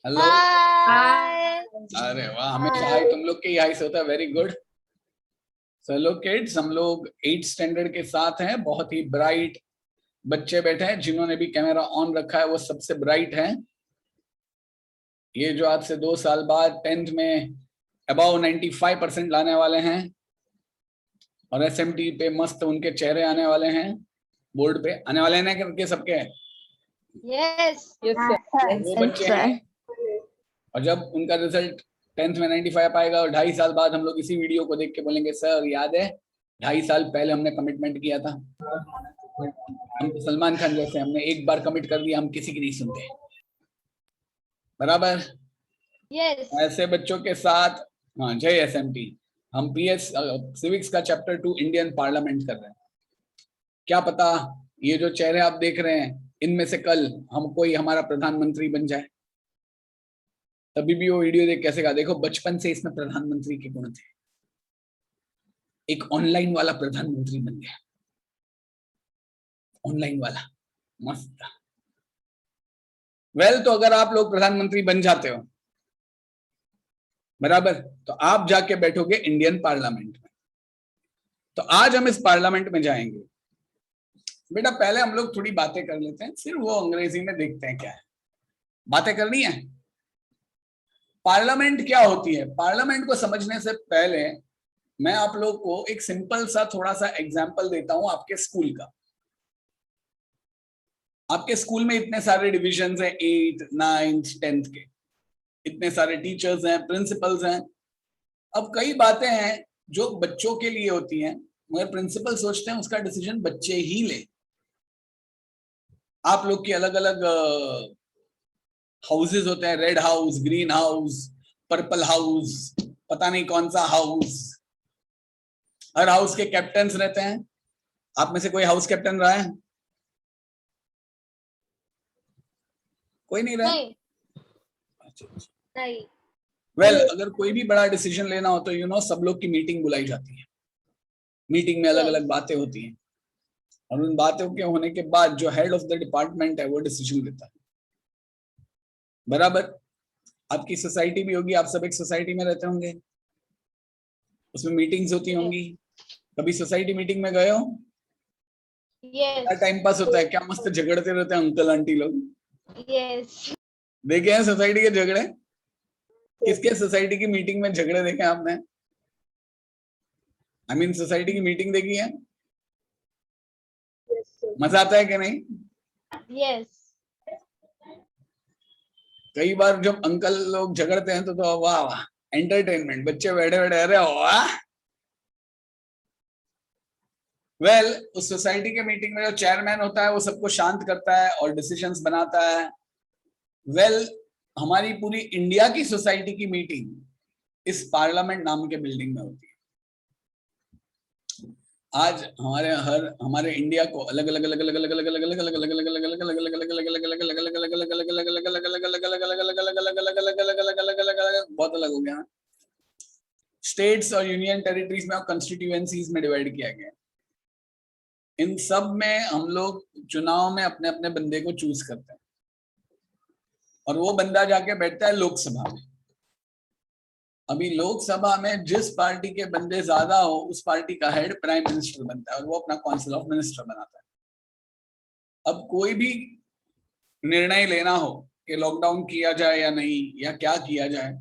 Hello. हाय। अरे वाह, हमेशा हाय तुम लोग के ही हाई से होता है। Very good. चलो किड्स, हम लोग 8th स्टैंडर्ड के साथ हैं। बहुत ही ब्राइट बच्चे बैठे हैं। जिन्होंने भी कैमरा ऑन रखा है वो सबसे ब्राइट हैं। ये जो आज से 2 साल बाद 10th में अबाउ 95% लाने वाले हैं और SMT पे मस्त उनके चेहरे आने वाले हैं, बोर्ड पे आने वाले हैं करके सबके। यस वो बच्चे हैं और जब उनका रिजल्ट 10th में 95 पाएगा और 2.5 साल बाद हम लोग इसी वीडियो को देख के बोलेंगे सर याद है 2.5 साल पहले हमने कमिटमेंट किया था। हम तो सलमान खान जैसे, हमने एक बार कमिट कर दिया, हम किसी की नहीं सुनते। बराबर। यस ऐसे बच्चों के साथ हाँ, जय SMT। हम PS सिविक्स का चैप्टर 2 इंडियन पार्लियामेंट कर रहे हैं। क्या पता ये जो चेहरे आप देख रहे हैं इनमें से कल हम कोई हमारा प्रधानमंत्री बन जाए। तभी भी वो वीडियो देख कैसे कहा, देखो बचपन से इसमें प्रधानमंत्री के गुण थे, एक ऑनलाइन वाला प्रधानमंत्री बन गया। ऑनलाइन वाला मस्त। वेल, तो अगर आप लोग प्रधानमंत्री बन जाते हो, बराबर, तो आप जाके बैठोगे इंडियन पार्लियामेंट में। तो आज हम इस पार्लियामेंट में जाएंगे। बेटा पहले हम लोग थोड़ी बातें कर लेते हैं, फिर वो अंग्रेजी में देखते हैं क्या है। बातें करनी है। पार्लियामेंट क्या होती है, पार्लियामेंट को समझने से पहले मैं आप लोग को एक सिंपल सा थोड़ा सा एग्जाम्पल देता हूं आपके स्कूल का। आपके स्कूल में इतने सारे डिविजन्स हैं, 8th 9th 10th के, इतने सारे टीचर्स हैं, प्रिंसिपल्स हैं। अब कई बातें हैं जो बच्चों के लिए होती हैं, मगर प्रिंसिपल सोचते हैं उसका डिसीजन बच्चे ही ले। आप लोग की अलग अलग हाउसेज होते हैं, red house, green house, purple house, पता नहीं कौन सा हाउस। हर हाउस के कैप्टन्स रहते हैं। आप में से कोई हाउस कैप्टन रहा है? कोई नहीं रहा? नहीं। वेल, अगर कोई भी बड़ा डिसीजन लेना हो तो सब लोग की मीटिंग बुलाई जाती है। मीटिंग में अलग अलग बातें होती हैं और उन बातों के होने के बाद जो हेड ऑफ द डिपार्टमेंट है वो डिसीजन लेता है। बराबर। आपकी सोसाइटी भी होगी, आप सब एक सोसाइटी में रहते होंगे, उसमें मीटिंग्स होती होंगी। कभी सोसाइटी मीटिंग में गए हो? क्या टाइम पास होता है, क्या मस्त झगड़ते रहते हैं अंकल आंटी लोग। यस देखे हैं सोसाइटी के झगड़े? किसके सोसाइटी की मीटिंग में झगड़े देखे आपने? आई मीन सोसाइटी की मीटिंग देखी है? मजा आता है कि नहीं? यस कई बार जब अंकल लोग झगड़ते हैं तो वाह वाह, एंटरटेनमेंट, बच्चे बैठे बैठे अरे वाह। वेल, उस सोसाइटी के मीटिंग में जो चेयरमैन होता है वो सबको शांत करता है और डिसीजंस बनाता है। वेल, हमारी पूरी इंडिया की सोसाइटी की मीटिंग इस पार्लियामेंट नाम के बिल्डिंग में होती है। आज हमारे इंडिया को अलग अलग अलग अलग अलग अलग अलग अलग अलग अलग अलग अलग अलग बहुत अलग हो गया। स्टेट्स और यूनियन टेरिटरीज में और कॉन्स्टिट्यूएंसीज में डिवाइड किया गया। इन सब में हम लोग चुनाव में अपने अपने बंदे को चूज करते हैं और वो बंदा जाके बैठता है लोकसभा में। अभी लोकसभा में जिस पार्टी के बंदे ज्यादा हो उस पार्टी का हेड प्राइम मिनिस्टर बनता है और वो अपना काउंसिल ऑफ मिनिस्टर बनाता है। अब कोई भी निर्णय लेना हो कि लॉकडाउन किया जाए या नहीं या क्या किया जाए,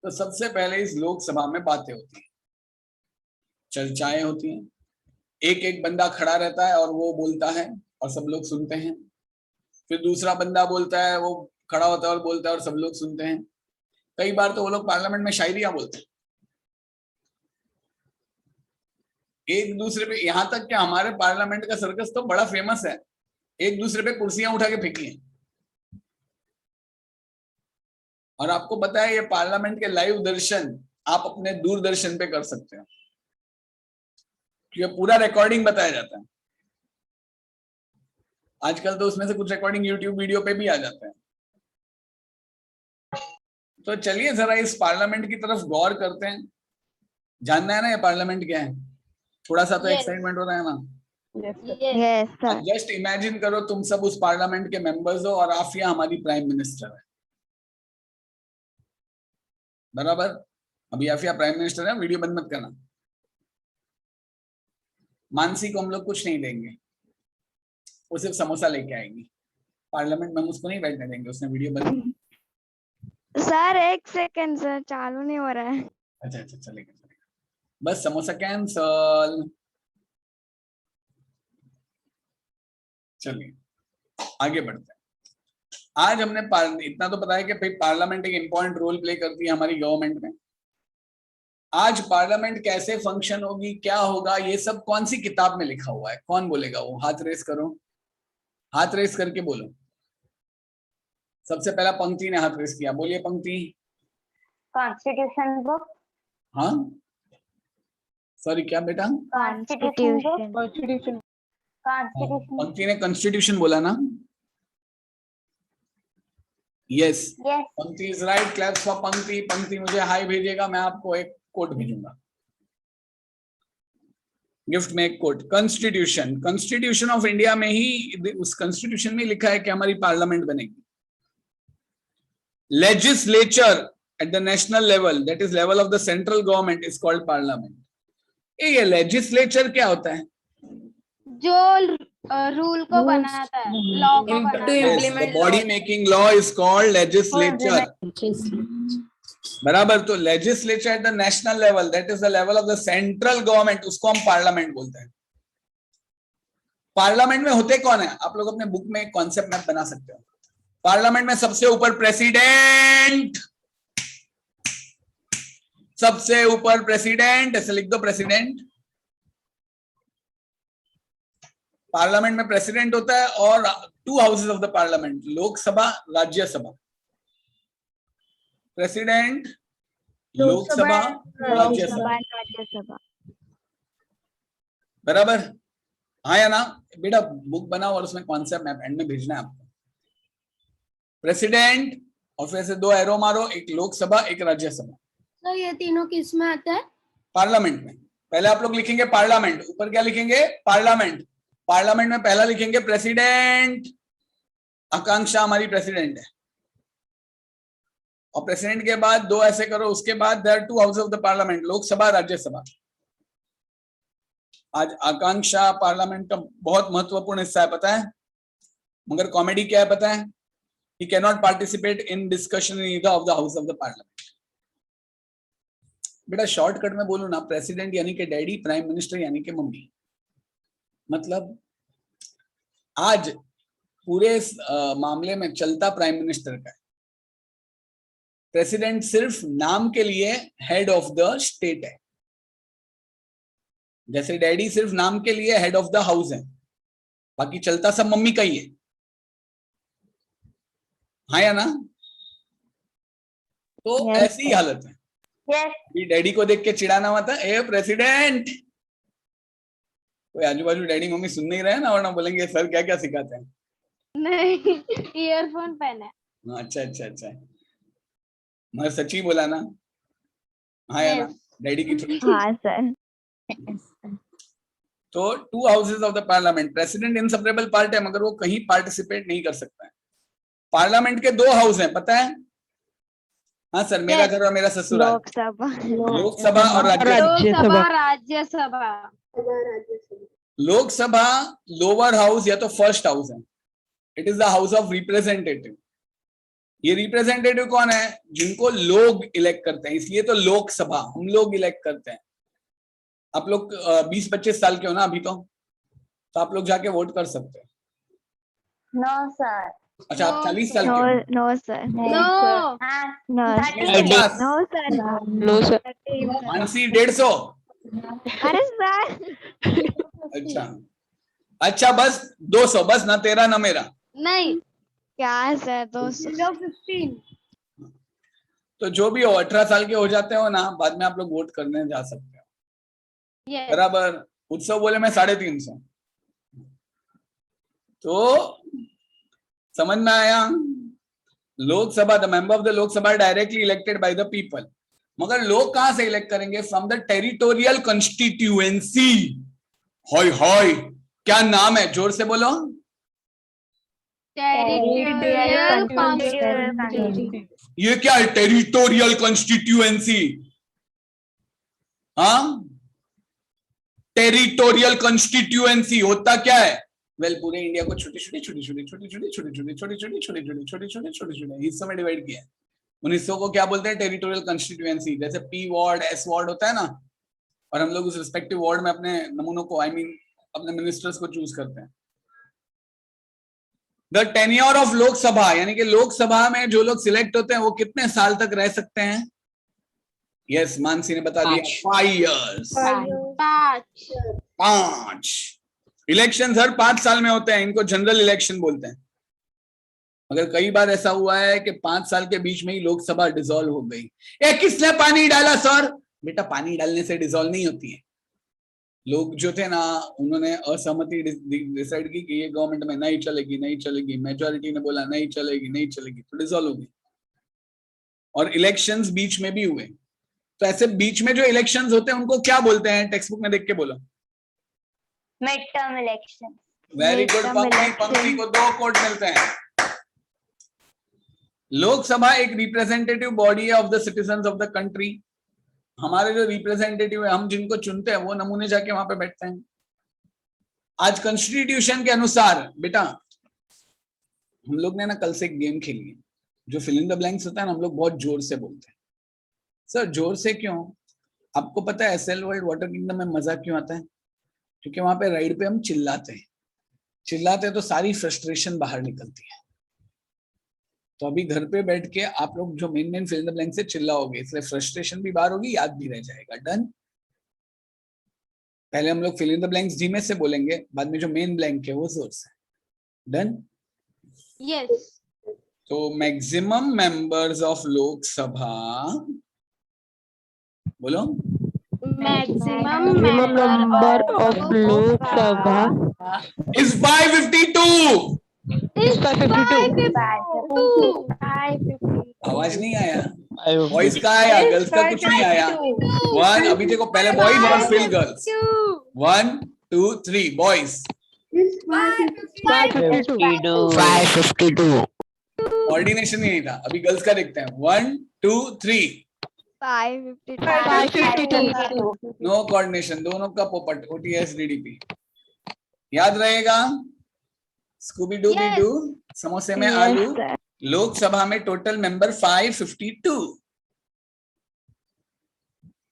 तो सबसे पहले इस लोकसभा में बातें होती हैं, चर्चाएं होती हैं। एक एक बंदा खड़ा रहता है और वो बोलता है और सब लोग सुनते हैं। फिर दूसरा बंदा बोलता है, वो खड़ा होता है और बोलता है और सब लोग सुनते हैं। कई बार तो वो लोग पार्लियामेंट में शायरियां बोलते हैं एक दूसरे पे। यहां तक कि हमारे पार्लियामेंट का सर्कस तो बड़ा फेमस है, एक दूसरे पे कुर्सियां उठा के फेंकी हैं। और आपको पता है ये पार्लियामेंट के लाइव दर्शन आप अपने दूरदर्शन पे कर सकते हो, क्योंकि पूरा रिकॉर्डिंग बताया जाता है। आजकल तो उसमें से कुछ रिकॉर्डिंग यूट्यूब वीडियो पे भी आ जाते हैं। तो चलिए जरा इस पार्लियामेंट की तरफ गौर करते हैं। जानना है ना ये पार्लियामेंट क्या है? थोड़ा सा तो एक्साइटमेंट हो रहा है ना? यस जस्ट इमेजिन करो तुम सब उस पार्लियामेंट के मेंबर्स हो और आफिया हमारी प्राइम मिनिस्टर है। बराबर। अभी आफिया प्राइम मिनिस्टर है, वीडियो बंद मत करना। मानसी को हम लोग कुछ नहीं देंगे, वो सिर्फ समोसा लेके आएगी। पार्लियामेंट में हम उसको नहीं बैठने देंगे, उसने वीडियो बंद। सर एक सेकंड सर, चालू नहीं हो रहा है। अच्छा अच्छा, चलेगा चलेगा, बस समोसा कैंसल। चलिए आगे बढ़ते हैं। आज हमने इतना तो पता है कि भाई पार्लियामेंट एक इंपॉर्टेंट रोल प्ले करती है हमारी गवर्नमेंट में। आज पार्लियामेंट कैसे फंक्शन होगी, क्या होगा, ये सब कौन सी किताब में लिखा हुआ है? कौन बोलेगा? वो हाथ रेस करो, हाथ रेस करके बोलो। सबसे पहला पंक्ति ने हाथ रेस किया, बोलिए पंक्ति। Constitution book. हाँ सॉरी, क्या बेटा? कॉन्स्टिट्यूशन। Constitution. कॉन्स्टिट्यूशन। पंक्ति ने कॉन्स्टिट्यूशन बोला ना? Yes, yes. पंक्ति इज राइट। क्लैप्स फॉर पंक्ति। पंक्ति मुझे हाई भेजेगा, मैं आपको एक कोट भेजूंगा, गिफ्ट में एक coat. Constitution, constitution of India में ही, उस कॉन्स्टिट्यूशन में लिखा है कि हमारी पार्लियामेंट बनेगी। Legislature at the national level, that is level of the central government, is called parliament. ये लेजिस्लेचर क्या होता है? जो रूल को बनाता है, लॉ को बनाता है। Body making law is called legislature. बराबर। तो legislature at the national level, that is the level of the central government, उसको हम पार्लियामेंट बोलते हैं। पार्लियामेंट में होते कौन है? आप लोग अपने बुक में एक कॉन्सेप्ट मैप बना सकते हो। पार्लियामेंट में सबसे ऊपर प्रेसिडेंट, सबसे ऊपर प्रेसिडेंट, ऐसे लिख दो प्रेसिडेंट। पार्लियामेंट में प्रेसिडेंट होता है और 2 houses of the parliament, Lok Sabha, Rajya Sabha. President, Lok Sabha, Rajya Sabha. बराबर। हाँ या ना बेटा? बुक बनाओ और उसमें कॉन्सेप्ट मैप एंड में भेजना है आपको। प्रेसिडेंट और फिर से 2 एरो मारो, एक लोकसभा, एक राज्यसभा। तो ये तीनों किस में आते हैं? पार्लियामेंट में। पहले आप लोग लिखेंगे पार्लियामेंट, ऊपर क्या लिखेंगे? पार्लियामेंट। पार्लियामेंट में पहला लिखेंगे प्रेसिडेंट, आकांक्षा हमारी प्रेसिडेंट है। और प्रेसिडेंट के बाद 2 ऐसे करो, उसके बाद there 2 houses of the parliament, Lok Sabha, Rajya Sabha. आज आकांक्षा पार्लियामेंट का बहुत महत्वपूर्ण हिस्सा है, पता है? मगर कॉमेडी क्या है पता है? He can not participate in discussion in either of the house of the parliament. बेटा शॉर्टकट में बोलूं ना, प्रेसिडेंट यानी कि डैडी, प्राइम मिनिस्टर यानी कि मम्मी। मतलब आज पूरे मामले में चलता प्राइम मिनिस्टर का है। प्रेसिडेंट सिर्फ नाम के लिए हेड ऑफ द स्टेट है, जैसे डैडी सिर्फ नाम के लिए हेड ऑफ द हाउस है, बाकी चलता सब मम्मी का ही है। हाँ या ना? तो Yes, ऐसी ही हालत है। यस। डैडी को देख के चिढ़ाना मत है, ए प्रेसिडेंट। कोई आजू बाजू डैडी मम्मी सुन नहीं रहे ना, वरना बोलेंगे सर क्या क्या सिखाते हैं। नहीं, ईयरफोन पहना है। अच्छा अच्छा अच्छा, मैं सच्ची बोला ना? हाँ या ना? डैडी की थोड़ी। हाँ सर। तो 2 houses of the parliament, president inseparable part है, मगर वो कहीं पार्टिसिपेट नहीं कर सकता है। पार्लियामेंट के 2 हाउस हैं, पता है? हाँ सर, मेरा घर और मेरा ससुराल। लोकसभा। लोकसभा और राज्यसभा। राज्यसभा। लोकसभा लोअर हाउस या तो फर्स्ट हाउस है, it is the house of representative. ये रिप्रेजेंटेटिव कौन है? जिनको लोग इलेक्ट करते हैं, इसलिए तो लोकसभा, हम लोग इलेक्ट करते हैं। आप लोग 20-25 साल के हो ना अभी, तो आप लोग जाके वोट कर सकते हैं। No sir. अच्छा, आप 40 साल के नो हो? No sir. नो। हाँ। No no sir. No sir. Mansi 150। अरे सर। अच्छा अच्छा, बस 200, बस ना तेरा ना मेरा। नहीं, क्या सर 200? 15। तो जो भी हो, 18 साल के हो जाते हो ना, बाद में आप लोग वोट करने जा सकते हो। Yes. बराबर। उत्सव बोले मैं 350। तो समझ में आया? Lok Sabha, the member of the Lok Sabha directly elected by the people. मगर लोग कहां से इलेक्ट करेंगे? From the territorial constituency. Hi hi, क्या नाम है? जोर से बोलो। Territorial constituency. ये क्या है टेरिटोरियल कॉन्स्टिट्यूएंसी? हाँ, टेरिटोरियल कॉन्स्टिट्यूएंसी होता क्या है? वेल, पूरे इंडिया को छोटे छोटे हिस्सों में डिवाइड किया है। उन हिस्सों को क्या बोलते हैं? Territorial constituency. जैसे पी वार्ड, एस वार्ड होता है ना, और हम लोग उस रिस्पेक्टिव वार्ड में अपने नमूनों को, आई मीन अपने मिनिस्टर्स को चूज करते हैं। द टेन्योर ऑफ लोकसभा, यानी कि लोकसभा में जो लोग सिलेक्ट होते हैं वो कितने साल तक रह सकते हैं? यस, मानसी ने बता दिया 5 years। 5 इलेक्शन हर 5 साल में होते हैं, इनको जनरल इलेक्शन बोलते हैं। मगर कई बार ऐसा हुआ है कि 5 साल के बीच में ही लोकसभा डिसॉल्व हो गई। किसने पानी डाला सर? बेटा, पानी डालने से डिसॉल्व नहीं होती है। लोग जो थे ना, उन्होंने असहमति डिसाइड की कि ये गवर्नमेंट में नहीं चलेगी, मेजॉरिटी ने बोला नहीं चलेगी, तो डिसॉल्व हो गई। और इलेक्शंस बीच में भी हुए। तो ऐसे बीच में जो इलेक्शंस होते हैं उनको क्या बोलते हैं? टेक्स्ट बुक में देख के बोलो। Mid term election. Very good पंक्ति को 2 कोड मिलते हैं। लोकसभा एक रिप्रेजेंटेटिव बॉडी है of the citizens of the country. हमारे जो रिप्रेजेंटेटिव है, हम जिनको चुनते हैं, वो नमूने जाके वहां पे बैठते हैं। आज कॉन्स्टिट्यूशन के अनुसार बेटा, हम लोग ने ना कल से एक गेम खेली है, जो फिल इन द ब्लैंक्स होता है ना, हम लोग बहुत जोर से बोलते हैं। सर जोर से क्यों? आपको पता है एसएल वर्ल्ड वाटर किंगडम में मजा क्यों आता है? क्योंकि वहां पे राइड पे हम चिल्लाते हैं तो सारी फ्रस्ट्रेशन बाहर निकलती है। तो अभी घर पे बैठ के आप लोग जो main fill in the blank से चिल्लाओगे, इसलिए फ्रस्ट्रेशन भी बाहर होगी, याद भी रह जाएगा। डन? पहले हम लोग फिल इन द ब्लैंक्स धीमे से बोलेंगे, बाद में जो मेन ब्लैंक है वो जोर से। डन? यस। तो मैक्सिमम मेंबर्स ऑफ लोकसभा, बोलो। Maximum number of Lok Sabha is 552। आवाज नहीं आया? बॉयज का आया, गर्ल्स का कुछ नहीं आया। 1, अभी देखो, पहले बॉयज और फिर गर्ल्स। 1 2 3 बॉयज 552 कोऑर्डिनेशन नहीं था। अभी गर्ल्स का देखते हैं। 1 2 3 552 नो कोऑर्डिनेशन, दोनों का पोपट। OTS DDP याद रहेगा। स्कूबी डू बी डू, समोसे में आलू। लोकसभा में टोटल मेंबर 552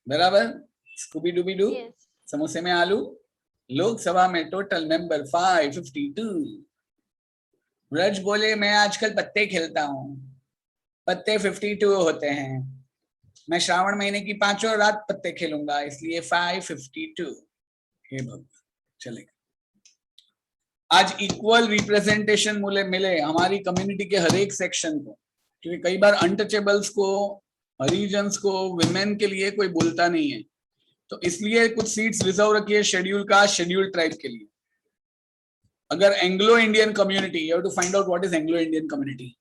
बराबर। स्कूबी डू बी डू, समोसे में आलू। लोकसभा में टोटल मेंबर 552। रज बोले मैं आजकल पत्ते खेलता हूँ, पत्ते 52 होते हैं। मैं श्रावण महीने की 5 रात पत्ते खेलूंगा, इसलिए 552। हे भगवान, चलेगा। आज इक्वल रिप्रेजेंटेशन मिले हमारी कम्युनिटी के हर एक सेक्शन को, क्योंकि कई बार अनटचेबल्स को, हरिजन्स को, विमेन के लिए कोई बोलता नहीं है। तो इसलिए कुछ सीट्स रिजर्व रखी है शेड्यूल कास्ट, शेड्यूल ट्राइब के लिए। अगर Anglo Indian community, you have to find out what is Anglo Indian community,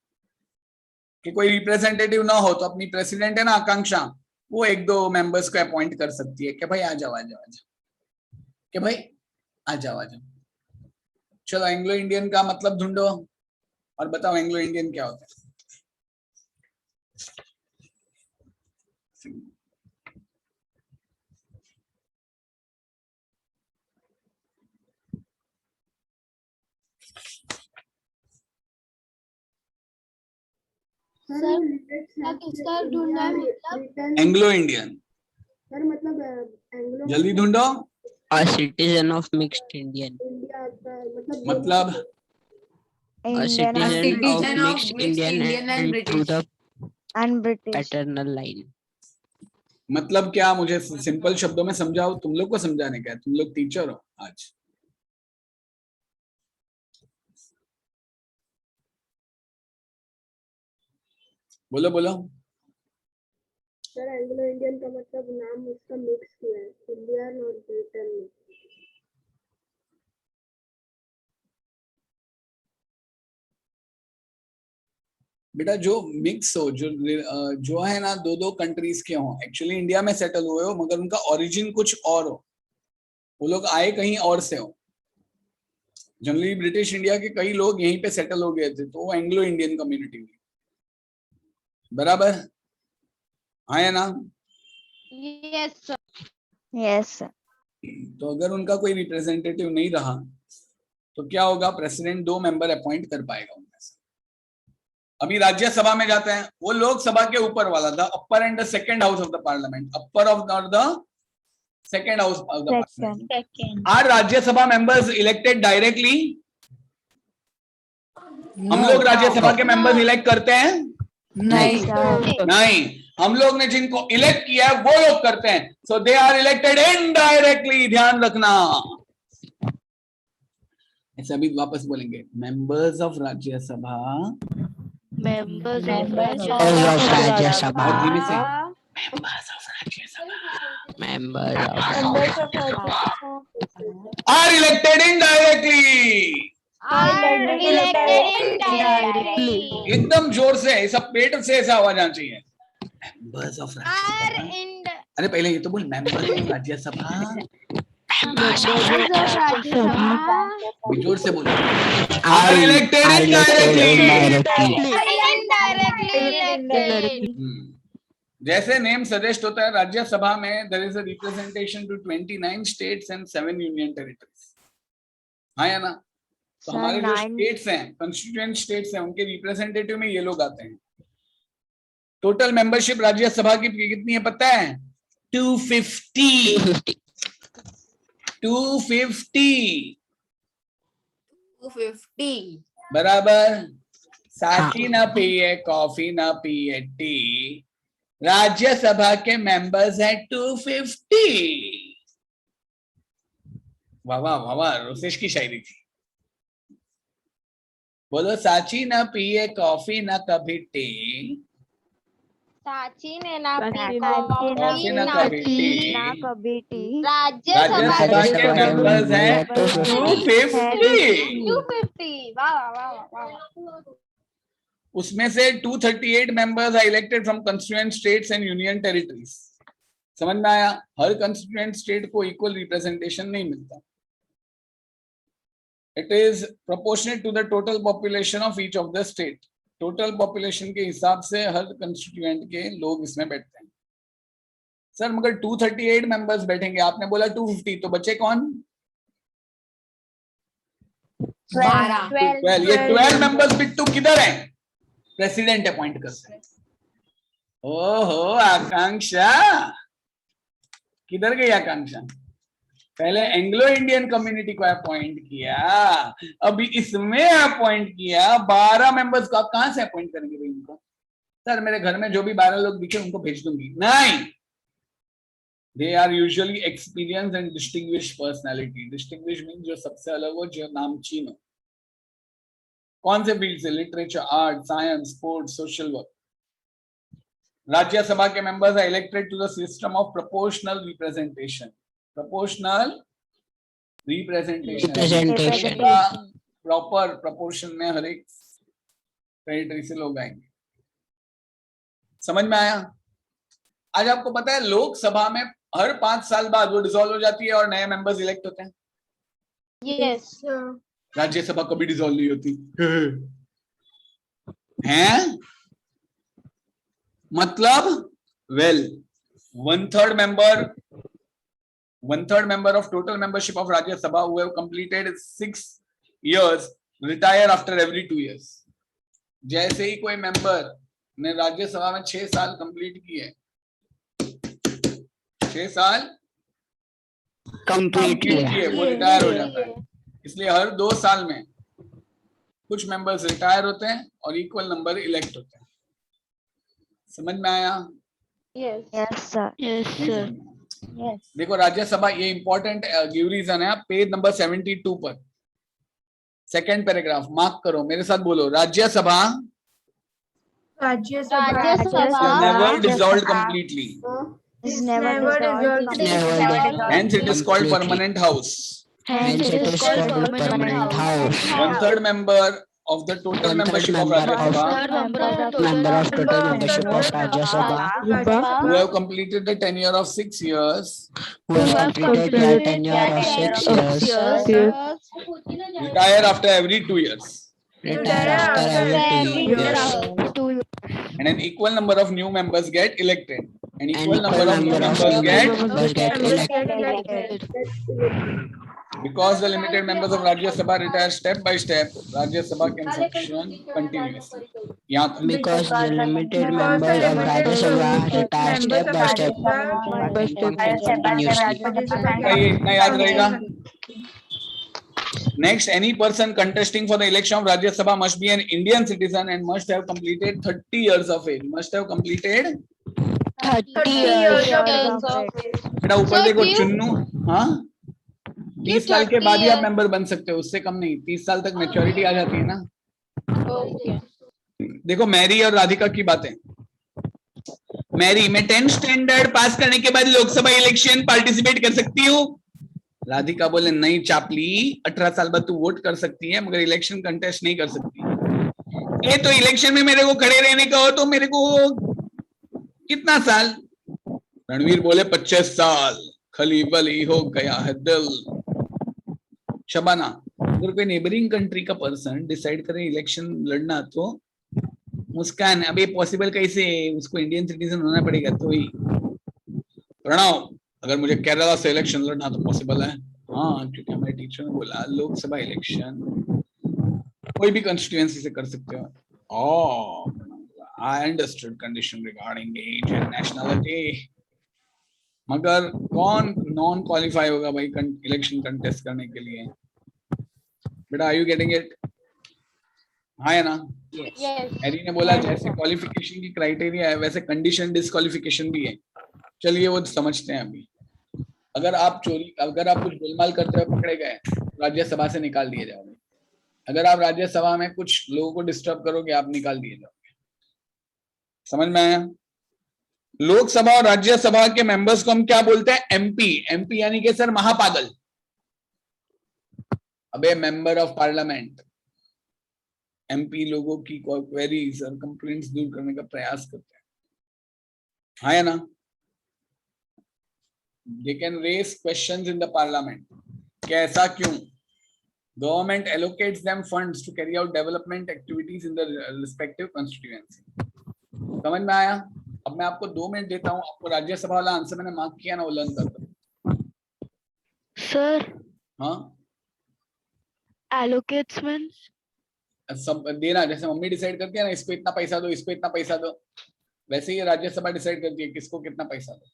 कि कोई रिप्रेजेंटेटिव ना हो तो अपनी प्रेसिडेंट है ना आकांक्षा, वो 1-2 मेंबर्स को अपॉइंट कर सकती है कि भाई आ जाओ, कि भाई आ जाओ। चलो एंग्लो इंडियन का मतलब ढूंढो और बताओ एंग्लो इंडियन क्या होता है। किसका ढूंढना है? मतलब एंग्लो इंडियन। सर मतलब एंग्लो जल्दी ढूंढो। A citizen of mixed Indian. India का मतलब A citizen of mixed Indian and through the paternal line. मतलब क्या? मुझे सिंपल शब्दों में समझाओ। तुम लोग को समझाने का है, तुम लोग टीचर हो आज। बोलो बोलो। सर एंग्लो इंडियन का मतलब नाम उसका मिक्स किया है, इंडियन और ब्रिटेन में। बेटा जो मिक्स हो, जो है ना, 2-2 कंट्रीज के हो, एक्चुअली इंडिया में सेटल हुए हो, मगर उनका ओरिजिन कुछ और हो, वो लोग आए कहीं और से हो। जनरली ब्रिटिश इंडिया के कई लोग यहीं पे सेटल हो गए थे, तो वो एंग्लो इंडियन कम्युनिटी हुई। बराबर, हाँ या ना? Yes sir. Yes, sir. तो अगर उनका कोई रिप्रेजेंटेटिव नहीं रहा तो क्या होगा? प्रेसिडेंट 2 मेंबर अपॉइंट कर पाएगा उनमें से। अभी राज्यसभा में जाते हैं, वो लोकसभा के ऊपर वाला था, upper and the second house of the parliament, upper of the second house of the parliament. Second. Are Rajya Sabha members elected directly? हम लोग राज्यसभा के मेंबर्स इलेक्ट करते हैं? नहीं, sir. नहीं, हम लोग ने जिनको इलेक्ट किया है वो लोग करते हैं। So they are elected indirectly, ध्यान रखना। ऐसा भी वापस बोलेंगे, members of Rajya Sabha, Members of Rajya Sabha. और धीमे से, members of Rajya Sabha Member of are elected indirectly. एकदम जोर से, ऐसा पेट से ऐसा आवाज आना चाहिए, मेंबर्स ऑफ राज्यसभा। अरे पहले ये तो बोल, मेंबर्स ऑफ राज्यसभा, जोर से बोलो, आर इलेक्टेड इनडायरेक्टली। जैसे नेम सजेस्ट होता है, राज्यसभा में there is a representation to 29 states and 7 union territories, हाँ या ना? तो Sir, हमारे जो 9 स्टेट्स हैं, कंस्टिट्यूएंट स्टेट्स हैं, उनके रिप्रेजेंटेटिव में ये लोग आते हैं। टोटल मेंबरशिप राज्यसभा की कितनी है पता है? 250। 250 बराबर। साची ना पिए कॉफी, ना पिए टी, राज्यसभा के मेंबर्स हैं 250। वाह वाह वाह वाह, रोसेश की शायरी थी। बोलो, साची ना पिए कॉफी, ना कभी टी, साची ने ना कॉफी ना कभी टी, ना कभी टी, राज्यसभा के मेंबर्स हैं 250। 250। वाह वाह वाह वाह। उसमें से 238 members are elected from constituent states and union territories. समझ में आया? हर कंस्टिट्यूएंट स्टेट को इक्वल रिप्रेजेंटेशन नहीं मिलता। It is proportionate to the total population of each of the state. Total population के हिसाब से हर कंस्टिट्यूएंट के लोग इसमें बैठते हैं। सर मगर 238 मेंबर्स बैठेंगे, आपने बोला 250, तो बचे कौन? 12। ये 12 मेंबर्स बिट्टू किधर हैं? प्रेसिडेंट अपॉइंट करते हैं। ओहो आकांक्षा, किधर गई आकांक्षा? पहले एंग्लो इंडियन कम्युनिटी को अपॉइंट किया, अभी इसमें अपॉइंट किया। 12 मेंबर्स को आप कहां से अपॉइंट करेंगे भाई इनको? सर मेरे घर में जो भी 12 लोग दिखे उनको भेज दूंगी। नहीं, they are usually experience and distinguish personality. Distinguish mean जो सबसे अलग हो, जो नामचीन हो। कौन से फील्ड से? Literature, art, science, sports, social work. Rajya Sabha के members are elected to the system of proportional representation. Proportional representation proper proportion में हर एक टेरिटरी से लोग आएंगे। समझ में आया? आज आपको पता है लोकसभा में हर 5 साल बाद वो डिसॉल्व हो जाती है और नए मेंबर्स इलेक्ट होते हैं। यस। राज्यसभा कभी डिसॉल्व नहीं होती हैं? मतलब well 1/3 member of total membership of Rajya Sabha who have completed 6 years retire after every 2 years. जैसे ही कोई मेंबर ने राज्यसभा में 6 साल कंप्लीट किए, 6 साल कंप्लीट किए, वो रिटायर हो जाता है। इसलिए हर 2 साल में कुछ मेंबर्स रिटायर होते हैं और इक्वल नंबर इलेक्ट होते हैं। समझ में आया? Yes, sir. Yes, sir. देखो राज्यसभा, ये इंपॉर्टेंट गिव रीजन है, पेज नंबर 72 पर सेकंड पैराग्राफ मार्क करो, मेरे साथ बोलो। Rajya Sabha never dissolved completely, Is never dissolved. hence it is called permanent house. Hence it is called permanent house. 1/3 member of the total Total membership of member Rajya of- Sabha member of total membership of Rajya Sabha who have completed the tenure of 6 years, who have completed their tenure of 6 years, retire after every 2 years, retire after every 2 years, and an equal number of new members get elected. And and equal number of new members get, members get elected. because the limited members of Rajya Sabha retire step by step, Rajya Sabha can function continuously. यहाँ तक. Because the limited members of Rajya Sabha retire step by step continuously. ये इतना याद रहेगा. Next, any person contesting for the election of Rajya Sabha must be an Indian citizen and must have completed 30 years of age. Must have completed 30 years. बेटा ऊपर देखो चुन्नू. हाँ 30 साल के बाद ही आप मेंबर बन सकते हो, उससे कम नहीं. 30 साल तक मैच्योरिटी आ जाती है ना. देखो मैरी और राधिका की बातें. मैरी, मैं 10th स्टैंडर्ड पास करने के बाद लोकसभा इलेक्शन पार्टिसिपेट कर सकती हूँ. राधिका बोले नहीं चापली, 18 साल बाद तू वोट कर सकती है मगर इलेक्शन कंटेस्ट नहीं कर सकती. ये तो इलेक्शन में मेरे को खड़े रहने का हो तो मेरे को कितना साल. रणवीर बोले 25 साल. खलीबली हो गया है दिल. शबाना, अगर कोई नेबरिंग कंट्री का पर्सन डिसाइड करे इलेक्शन लड़ना तो मुस्कान, अब ये पॉसिबल कैसे, उसको इंडियन सिटीजन होना पड़ेगा तो ही. प्रणव, अगर मुझे केरला से इलेक्शन लड़ना तो पॉसिबल है. हाँ क्योंकि हमारे टीचर ने बोला लोकसभा इलेक्शन कोई भी कंस्टिट्यूएंसी से कर सकते हो. I understood condition regarding age and nationality. मगर कौन नॉन क्वालिफाई होगा भाई इलेक्शन कंटेस्ट करने के लिए. बेटा आर यू गेटिंग इट? हाँ है ना. हैरी ने बोला जैसे क्वालिफिकेशन की क्राइटेरिया है वैसे कंडीशन डिस्क्वालिफिकेशन भी है. चलिए वो समझते हैं अभी. अगर आप कुछ गोलमाल करते हुए पकड़े गए राज्यसभा से निकाल दिए जाओगे. अगर आप राज्यसभा में कुछ लोगों को डिस्टर्ब करोगे आप निकाल दिए जाओगे. समझ में आया? लोकसभा और राज्यसभा के मेंबर्स को हम क्या बोलते हैं? एमपी. एमपी यानी कि सर महापागल. अबे मेंबर ऑफ पार्लियामेंट. एमपी लोगों की क्वेरीज और कंप्लेंट्स दूर करने का प्रयास करते हैं. हाँ या ना? They can raise questions in the parliament. कैसा क्यों? Government allocates them funds to carry out development activities in the respective constituency. समझ में आया? अब मैं आपको 2 मिनट देता हूँ. आपको राज्यसभा वाला आंसर मैंने मार्क किया ना, वो लर्न कर दो. सर हाँ allocates means सब देना. जैसे मम्मी डिसाइड करती है ना इसको इतना पैसा दो, इसको इतना पैसा दो, वैसे ही राज्यसभा डिसाइड करती है किसको कितना पैसा दो.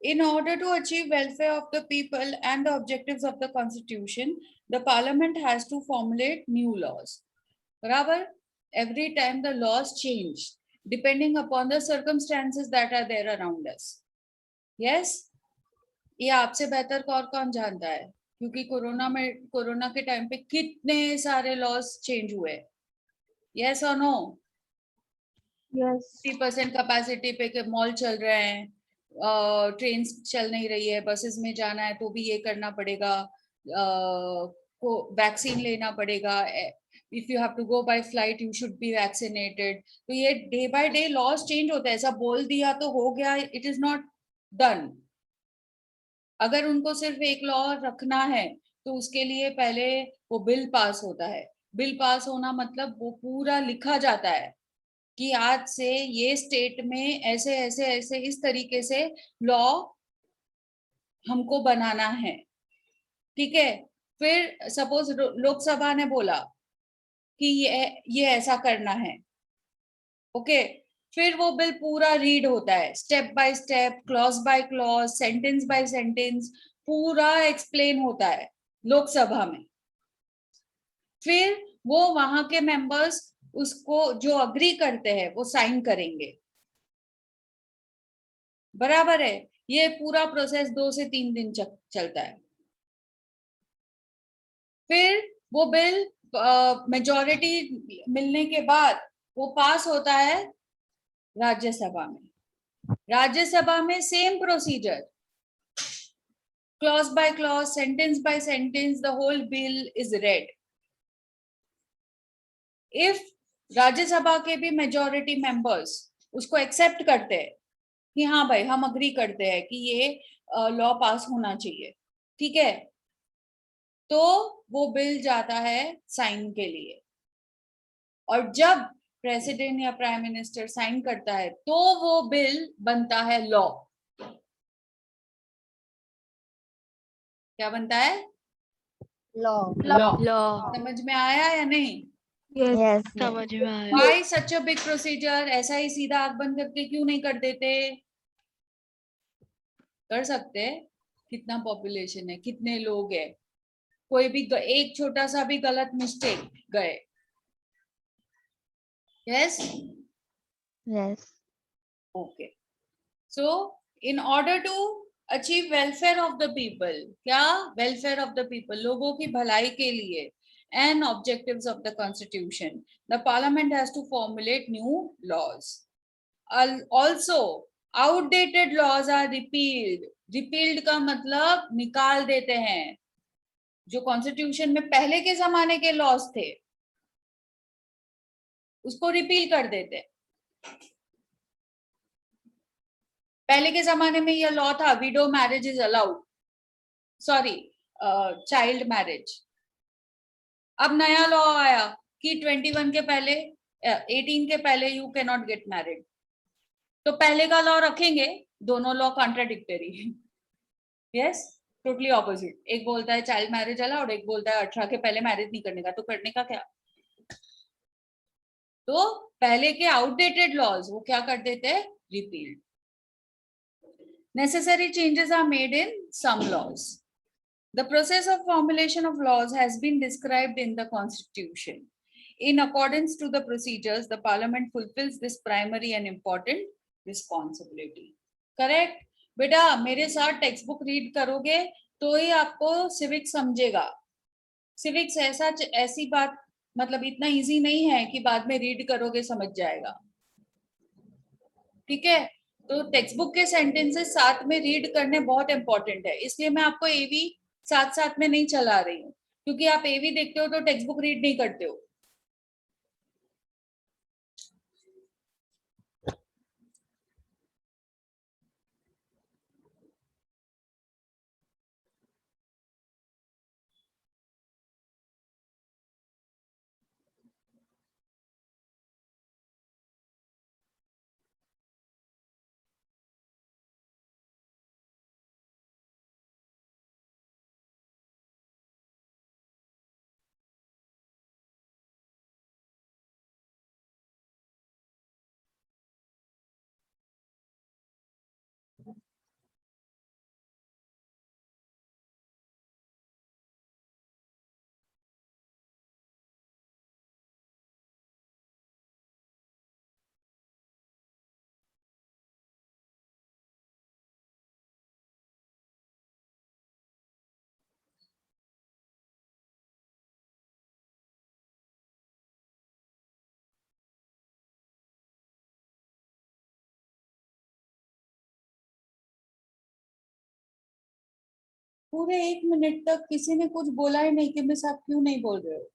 In order to achieve welfare of the people and the objectives of the constitution, the parliament has to formulate new laws. Barabar, every time the laws change depending upon the circumstances that are there around us. Yes? ये आपसे बेहतर कौन जानता है, क्योंकि corona के time पे कितने सारे लॉस चेंज हुए. Yes or no? Yes. 50% capacity पे मॉल चल रहे हैं, ट्रेन चल नहीं रही है, बसेस में जाना है तो भी ये करना पड़ेगा, को वैक्सीन लेना पड़ेगा. If you have to go by flight you should be vaccinated. तो ये day by day laws change होता है. ऐसा बोल दिया तो हो गया, इट इज नॉट डन. अगर उनको सिर्फ एक लॉ रखना है तो उसके लिए पहले वो बिल पास होता है. बिल पास होना मतलब वो पूरा लिखा जाता है कि आज से ये स्टेट में ऐसे ऐसे ऐसे इस तरीके से लॉ हमको बनाना है. ठीक है. फिर सपोज लोकसभा ने बोला कि ये ऐसा करना है. ओके. फिर वो बिल पूरा रीड होता है, step by step, clause by clause, sentence by sentence, पूरा एक्सप्लेन होता है लोकसभा में. फिर वो वहां के मेंबर्स उसको जो अग्री करते हैं वो साइन करेंगे. बराबर है. ये पूरा प्रोसेस 2 से 3 दिन चलता है. फिर वो बिल मेजॉरिटी मिलने के बाद वो पास होता है राज्यसभा में. राज्यसभा में same procedure. clause by clause, sentence by sentence, the whole bill is read. If Rajya Sabha के भी मेजॉरिटी मेंबर्स उसको एक्सेप्ट करते हैं कि हाँ भाई हम अग्री करते हैं कि ये लॉ पास होना चाहिए, ठीक है, तो वो बिल जाता है साइन के लिए, और जब प्रेसिडेंट या प्राइम मिनिस्टर साइन करता है तो वो बिल बनता है लॉ। क्या बनता है? लॉ। लॉ। समझ में आया या नहीं? यस। समझ में आया। Why such a big procedure? ऐसा ही सीधा आंख बंद करके क्यों नहीं कर देते? कर सकते। कितना पॉपुलेशन है, कितने लोग हैं, कोई भी एक छोटा सा भी गलत मिस्टेक गए। Yes yes. Okay. So in order to achieve welfare of the people, क्या वेलफेयर ऑफ द पीपल, लोगों की भलाई के लिए, and objectives of the constitution, the parliament has to formulate new laws. Also outdated laws are repealed. repealed का मतलब निकाल देते हैं। जो कॉन्स्टिट्यूशन में पहले के जमाने के लॉज थे उसको रिपील कर देते हैं। पहले के जमाने में यह लॉ था, window marriage is allowed, sorry child marriage. अब नया लॉ आया कि 21 के पहले 18 के पहले you can not get married. तो पहले का लॉ रखेंगे, दोनों law contradictory. Yes, totally opposite. एक बोलता है चाइल्ड मैरिज अलाउड, एक बोलता है 18 के पहले मैरिज नहीं करने का। तो करने का क्या? तो पहले के आउटडेटेड लॉज वो क्या कर देते हैं? Repealed. Necessary changes are made in some laws. The process of formulation of laws has been described in the Constitution. In accordance to the procedures, the Parliament fulfills this primary and important responsibility. Correct? बेटा मेरे साथ text book read करोगे तो ही आपको civics समझेगा। Civics ऐसी बात, मतलब इतना इजी नहीं है कि बाद में रीड करोगे समझ जाएगा। ठीक है, तो टेक्स्ट बुक के सेंटेंसेस साथ में रीड करने बहुत इंपॉर्टेंट है। इसलिए मैं आपको एवी साथ साथ में नहीं चला रही हूँ, क्योंकि आप एवी देखते हो तो टेक्स्ट बुक रीड नहीं करते हो। पूरे 1 मिनट तक किसी ने कुछ बोला ही नहीं कि मिस आप क्यों नहीं बोल रहे हो।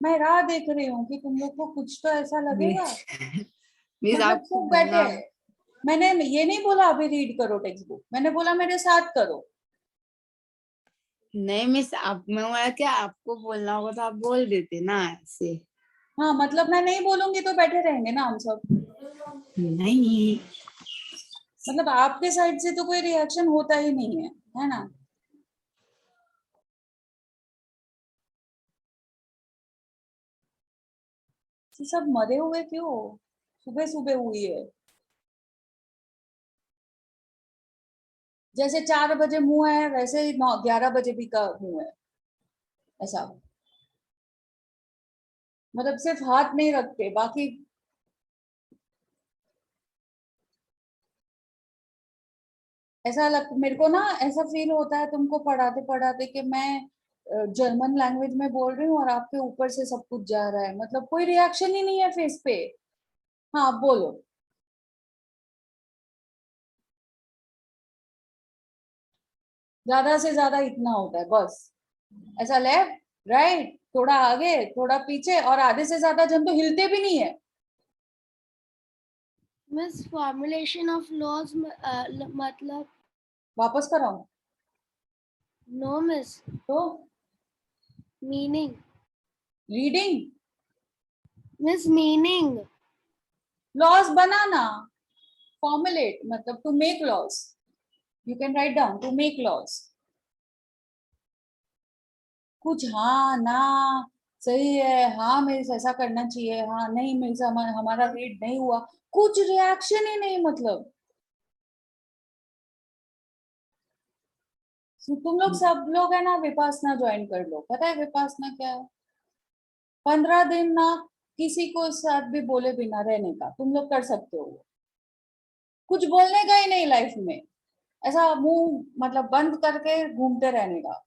मैं राह देख रही हूँ कि तुम लोग को कुछ तो ऐसा लगेगा। मिस मतलब आपको सब बैठे बोलना, हैं। मैंने ये नहीं बोला अभी रीड करो टेक्स्ट बुक, मैंने बोला मेरे साथ करो। नहीं मिस आप, मैं बोला क्या आपको बोलना होगा तो आप बोल देते ना ऐसे। हाँ मतलब मैं नहीं बोलूंगी तो बैठे रहेंगे ना हम सब। नहीं मतलब आपके साइड से तो कोई रिएक्शन होता ही नहीं है ना? ये सब मरे हुए क्यों? सुबह सुबह हुई है। जैसे 4 बजे मुंह है वैसे ही 11 बजे भी का मुंह है। ऐसा मतलब सिर्फ हाथ नहीं रखते, बाकी मेरे को ना ऐसा फील होता है तुमको पढ़ाते पढ़ाते कि मैं जर्मन लैंग्वेज में बोल रही हूँ और आपके ऊपर से सब कुछ जा रहा है। मतलब कोई रिएक्शन ही नहीं है फेस पे। हाँ बोलो। ज्यादा से ज्यादा इतना होता है बस, ऐसा लेफ्ट राइट, थोड़ा आगे थोड़ा पीछे, और आधे से ज्यादा जन तो हिलते भी नहीं है। मिस फॉर्मुलेशन ऑफ लॉज मतलब वापस कराऊं नो मिस, तो meaning reading, miss meaning laws बनाना, फॉर्मुलेट मतलब to make laws, you can write down to make laws. कुछ हाँ ना सही है, हाँ मेरे से ऐसा करना चाहिए, हाँ नहीं मेरे से हमारा रीड नहीं हुआ, कुछ रिएक्शन ही नहीं। मतलब तुम लोग सब लोग है ना विपासना ज्वाइन कर लो। पता है विपासना क्या है? 15 दिन ना किसी को साथ भी बोले बिना रहने का तुम लोग कर सकते हो। कुछ बोलने का ही नहीं लाइफ में, ऐसा मुंह मतलब बंद करके घूमते रहने का।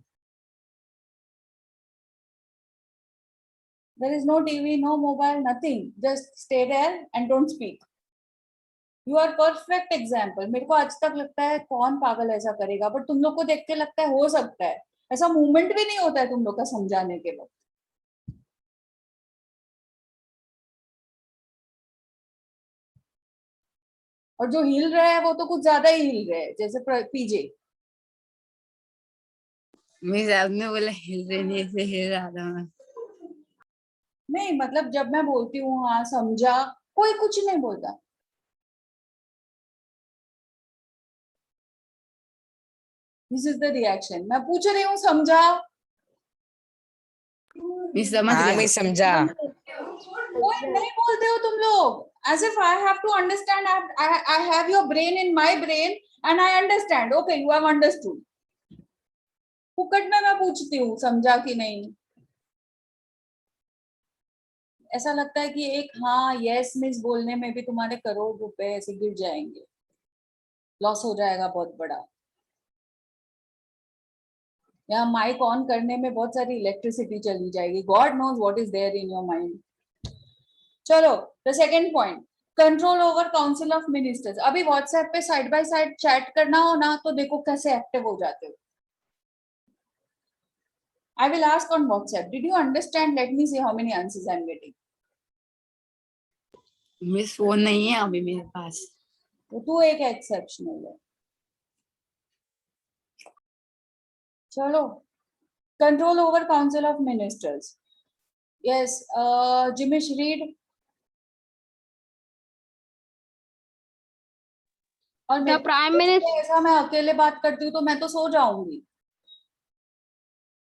There is no TV, no mobile, nothing. Just stay there and don't speak. You are perfect example. मेरे को आज तक लगता है कौन पागल ऐसा करेगा, बट तुम लोग को देख के लगता है हो सकता है। ऐसा मूवमेंट भी नहीं होता है तुम लोग का समझाने के वक्त। और जो हिल रहा है वो तो कुछ ज्यादा ही हिल रहे हैं, जैसे पीजे। मिस आपने बोला हिल रहे नहीं, ऐसे हिल रहा था मैं। नहीं मतलब जब मैं बोलती हूँ हाँ समझा, कोई कुछ नहीं बोलता। This is the reaction. मैं पूछ रही हूँ समझा, मिस समझ हाँ गया। मैं समझा। कोई नहीं बोलते हो तुम लोग। as if I have to understand, I have your brain in my brain and I understand. Okay, you have understood. फुकट में मैं पूछती हूँ समझा कि नहीं। ऐसा लगता है कि एक हाँ यस मिस बोलने में भी तुम्हारे करोड़ रुपए ऐसे गिर जाएंगे, लॉस हो जाएगा बहुत बड़ा। यहाँ माइक ऑन करने में बहुत सारी इलेक्ट्रिसिटी चली जाएगी। God knows what is there in your mind. चलो the second point, control over council of ministers. अभी व्हाट्सएप पे साइड बाय साइड चैट करना हो ना तो देखो कैसे एक्टिव हो जाते हो। I will ask on WhatsApp, did you understand? Let me see how many answers I am getting. Miss phone नहीं है अभी मेरे पास। तो तू एक एक्सेप्शनल है। चलो, control over council of ministers. Yes, Jimish read. और The Prime Minister, ऐसा मैं अकेले बात करती हूँ तो मैं तो सो जाऊंगी।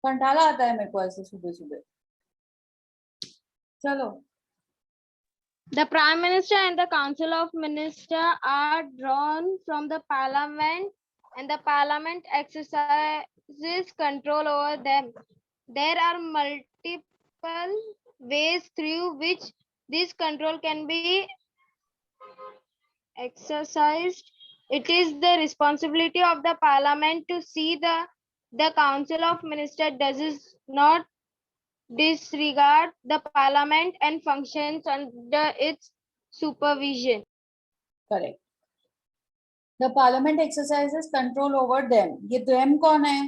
कंटाला आता है मेरे को ऐसे सुबह सुबह। चलो, the Prime Minister and the Council of Ministers are drawn from the Parliament, and the Parliament exercises control over them. There are multiple ways through which this control can be exercised. It is the responsibility of the Parliament to see the Council of Ministers does not disregard the Parliament and functions under its supervision. Correct. The parliament exercises control over them. ये them कौन है?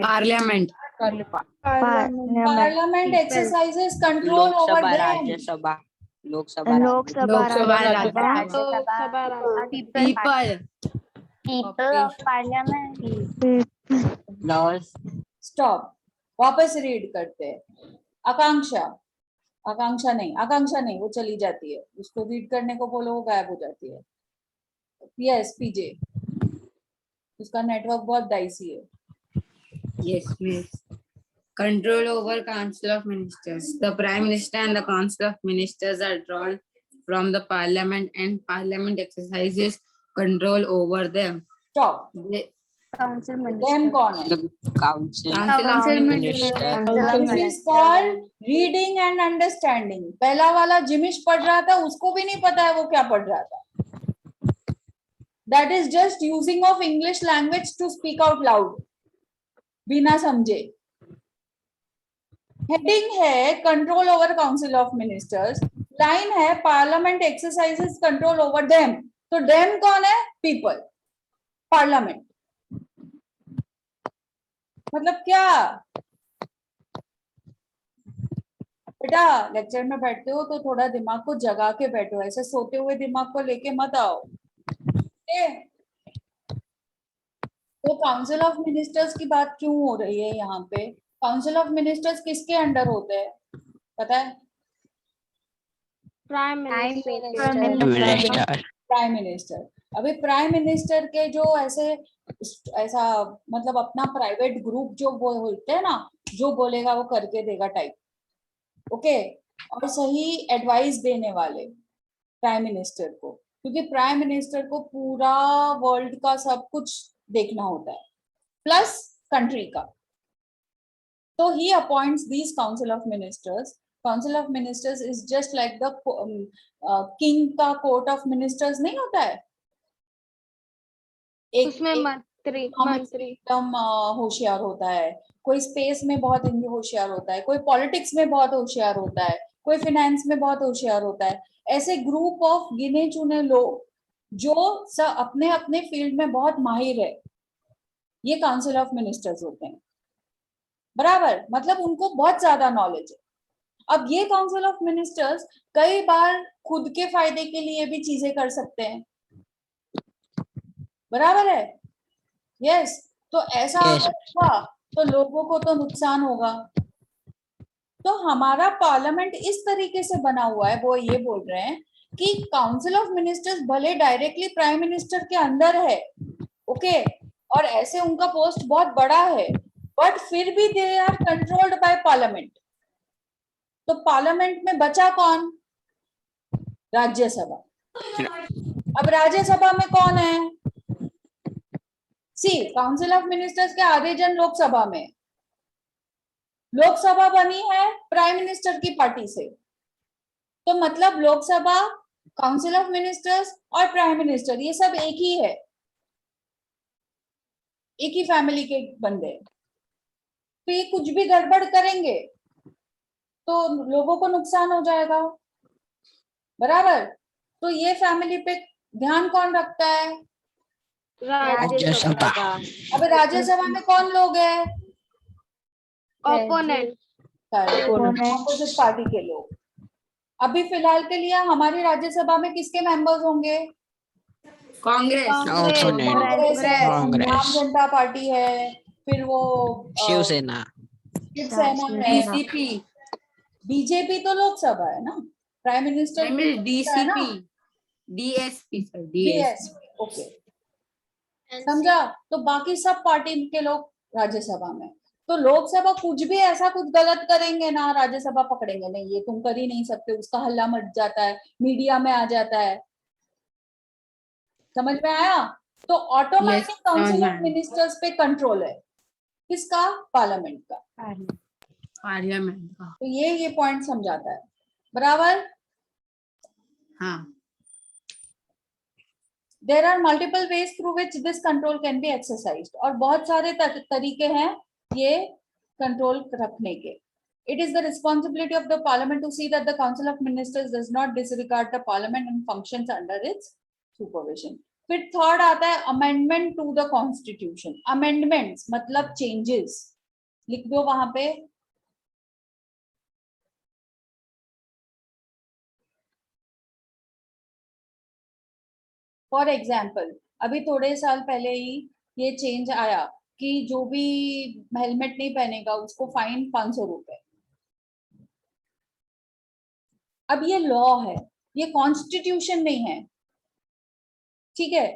Parliament. Parliament exercises control over Lok Sabha, them. Rajya Sabha, Lok Sabha, Lok Sabha, Sabha, people. People of Parliament. Laws. Stop, वापस read करते हैं। आकांक्षा, आकांक्षा नहीं, वो चली जाती है। उसको रीड करने को बोलो वो गायब हो जाती है। यस पीजे, उसका नेटवर्क बहुत डाइसी है। Yes, miss. Control over Council of Ministers. The Prime Minister and the Council of Ministers are drawn from the Parliament, and Parliament exercises control over them. Stop, The Council them कौन है? Council Council minister. This is called reading and understanding. पहला वाला जिमिश पढ़ रहा था, उसको भी नहीं पता है वो क्या पढ़ रहा था। That is just using of English language to speak out loud. बिना समझे। हेडिंग है control over council of ministers, line है parliament exercises control over them. तो देम कौन है? People, parliament. मतलब क्या बेटा, लेक्चर में बैठते हो तो थोड़ा दिमाग को जगा के बैठो, ऐसे सोते हुए दिमाग को लेके मत आओ। तो काउंसिल ऑफ मिनिस्टर्स की बात क्यों हो रही है यहाँ पे? काउंसिल ऑफ मिनिस्टर्स किसके अंडर होते हैं पता है? Prime Minister. Minister prime minister. अभी प्राइम मिनिस्टर के जो ऐसा मतलब अपना प्राइवेट ग्रुप जो वो होते हैं ना, जो बोलेगा वो करके देगा टाइप, ओके, और सही एडवाइस देने वाले प्राइम मिनिस्टर को, क्योंकि प्राइम मिनिस्टर को पूरा वर्ल्ड का सब कुछ देखना होता है प्लस कंट्री का। तो he appoints these council of ministers. Council of ministers is just like the king का कोर्ट ऑफ मिनिस्टर्स नहीं होता है, उसमें मंत्री एकदम होशियार होता है, कोई स्पेस में बहुत होशियार होता है, कोई पॉलिटिक्स में बहुत होशियार होता है, कोई फाइनेंस में बहुत होशियार होता है। ऐसे ग्रुप ऑफ गिने चुने लोग जो अपने अपने फील्ड में बहुत माहिर है, ये काउंसिल ऑफ मिनिस्टर्स होते हैं। बराबर, मतलब उनको बहुत ज्यादा नॉलेज है। अब ये काउंसिल ऑफ मिनिस्टर्स कई बार खुद के फायदे के लिए भी चीजें कर सकते हैं, बराबर है? यस, तो ऐसा Yes. अगर हुआ तो लोगों को तो नुकसान होगा। तो हमारा पार्लियामेंट इस तरीके से बना हुआ है, वो ये बोल रहे हैं कि काउंसिल ऑफ मिनिस्टर्स भले डायरेक्टली प्राइम मिनिस्टर के अंदर है, ओके, और ऐसे उनका पोस्ट बहुत बड़ा है, बट फिर भी they are controlled by parliament. तो पार्लियामेंट में बचा कौन? राज्यसभा। अब राज्यसभा में कौन है? सी काउंसिल ऑफ मिनिस्टर्स के आधे जन लोकसभा में, लोकसभा बनी है प्राइम मिनिस्टर की पार्टी से, तो मतलब लोकसभा, काउंसिल ऑफ मिनिस्टर्स और प्राइम मिनिस्टर ये सब एक ही है, एक ही फैमिली के बंदे। तो ये कुछ भी गड़बड़ करेंगे तो लोगों को नुकसान हो जाएगा, बराबर? तो ये फैमिली पे ध्यान कौन रखता है? राज्यसभा अब राज्यसभा में कौन लोग हैं? opponent ऑपोजिट पार्टी के लोग। अभी फिलहाल के लिए हमारी राज्यसभा में किसके मेंबर्स होंगे? कांग्रेस, कांग्रेस है, कांग्रेस। आम जनता पार्टी है, फिर वो शिवसेना शिवसेना है, डीसीपी, बीजेपी तो लोकसभा है ना, प्राइम मिनिस्टर है ना, DCP, DSP sir, DSP. Okay, समझा? तो बाकी सब पार्टी के लोग राज्यसभा में। तो लोकसभा कुछ भी ऐसा कुछ गलत करेंगे ना, राज्यसभा पकड़ेंगे नहीं, ये तुम कर ही नहीं सकते, उसका हल्ला मच जाता है, मीडिया में आ जाता है। समझ में आया? तो ऑटोमेटिक काउंसिल ऑफ मिनिस्टर्स पे कंट्रोल है किसका? पार्लियामेंट का, पार्लियामेंट का। तो ये पॉइंट समझाता है, बराबर? हाँ। There are multiple ways through which this control can be exercised, और बहुत सारे तरीके हैं ये कंट्रोल रखने के। It is the responsibility of the parliament to see that the council of ministers does not disregard the parliament and functions under its supervision. फिर third आता है amendment to the constitution. Amendments मतलब changes, लिख दो वहां पे। For example अभी थोड़े साल पहले ही ये चेंज आया कि जो भी हेलमेट नहीं पहनेगा उसको फाइन 500 रुपए। अब ये लॉ है, ये कॉन्स्टिट्यूशन नहीं है, ठीक है?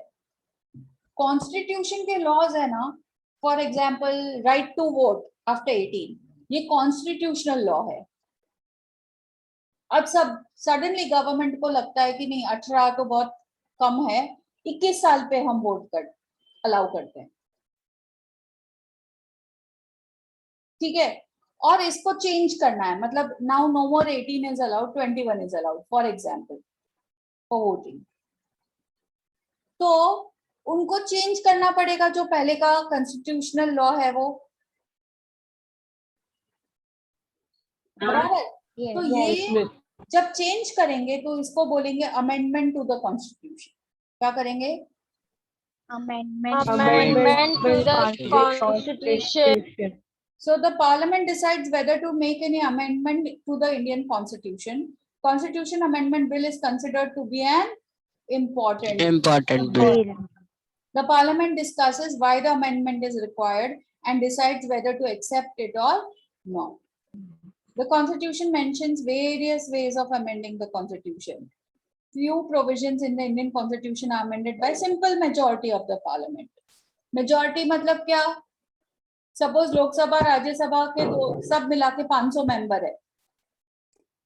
कॉन्स्टिट्यूशन के लॉज है ना, for example right to vote after 18, ये कॉन्स्टिट्यूशनल लॉ है। अब सब सडनली गवर्नमेंट को लगता है कि नहीं 18 तो बहुत कम है, 21 साल पे हम वोट कर अलाउ करते हैं, ठीक है? और इसको चेंज करना है, मतलब now no more 18 is allowed, 21 is allowed for example for voting. तो उनको चेंज करना पड़ेगा, जो पहले का कॉन्स्टिट्यूशनल लॉ है वो, बराबर? तो ये जब चेंज करेंगे तो इसको बोलेंगे अमेंडमेंट टू द कॉन्स्टिट्यूशन। क्या करेंगे? Amendment to the Constitution. So the Parliament decides whether to make any amendment to the Indian Constitution. Constitution Amendment Bill is considered to be an important. bill. The Parliament discusses why the amendment is required and decides whether to accept it or not. The Constitution mentions various ways of amending the Constitution. Few provisions in the Indian Constitution are amended by simple majority of the Parliament. Majority मतलब क्या? Suppose Lok Sabha Rajya Sabha के सब मिला के 500 member है,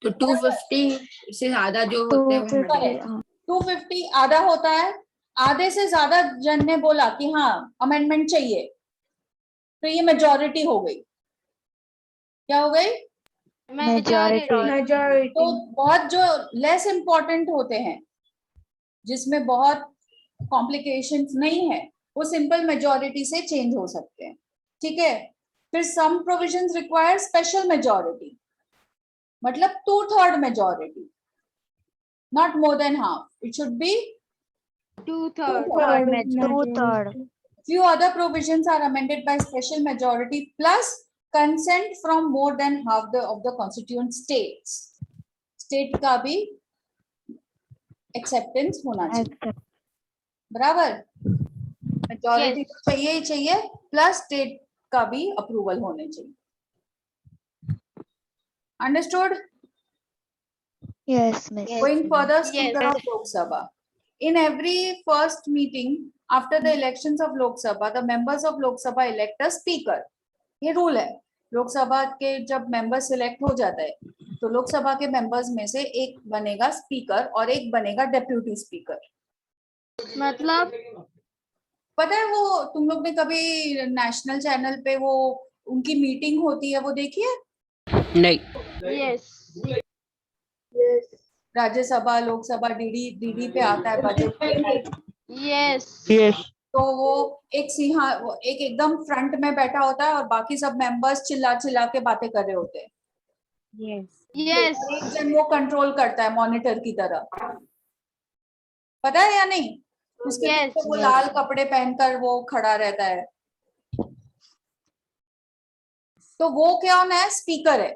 तो 250 से ज्यादा जो होते हैं वो Correct. 250 आधा होता है, आधे से ज्यादा जन ने बोला कि हाँ अमेंडमेंट चाहिए, तो ये मेजॉरिटी हो गई. क्या हो गई? Majority. तो बहुत जो लेस इम्पोर्टेंट होते हैं, जिसमें बहुत कॉम्प्लिकेशंस नहीं है, वो सिंपल मेजॉरिटी से चेंज हो सकते हैं. ठीक है. फिर सम प्रोविजंस रिक्वायर स्पेशल मेजॉरिटी, मतलब 2/3 majority, not more than half. It should be 2/3. 2/3. Few other provisions are amended by special majority plus consent from more than half of the constituent states. State का भी acceptance होना चाहिए. बराबर. Majority तो चाहिए ही चाहिए, plus state का भी approval होने चाहिए. Understood? Yes, miss. Going further, Yes. Speaker of Lok Sabha. In every first meeting after the elections of Lok Sabha, the members of Lok Sabha elect a speaker. ये rule है. लोकसभा के जब member select हो जाता है, तो लोकसभा के members में से एक बनेगा स्पीकर और एक बनेगा डेप्यूटी स्पीकर. मतलब पता है वो तुम लोग ने कभी नेशनल चैनल पे वो उनकी मीटिंग होती है वो देखी है? नहीं. yes. राज्यसभा लोकसभा डीडी पे आता है बजट. Yes. तो वो एक एकदम फ्रंट में बैठा होता है और बाकी सब मेंबर्स चिल्ला चिल्ला के बातें कर रहे होते हैं. Yes. एक जन वो कंट्रोल करता है मॉनिटर की तरह. पता है या नहीं? उसके Yes. पीछे वो लाल कपड़े पहनकर वो खड़ा रहता है. तो वो कौन है? स्पीकर है.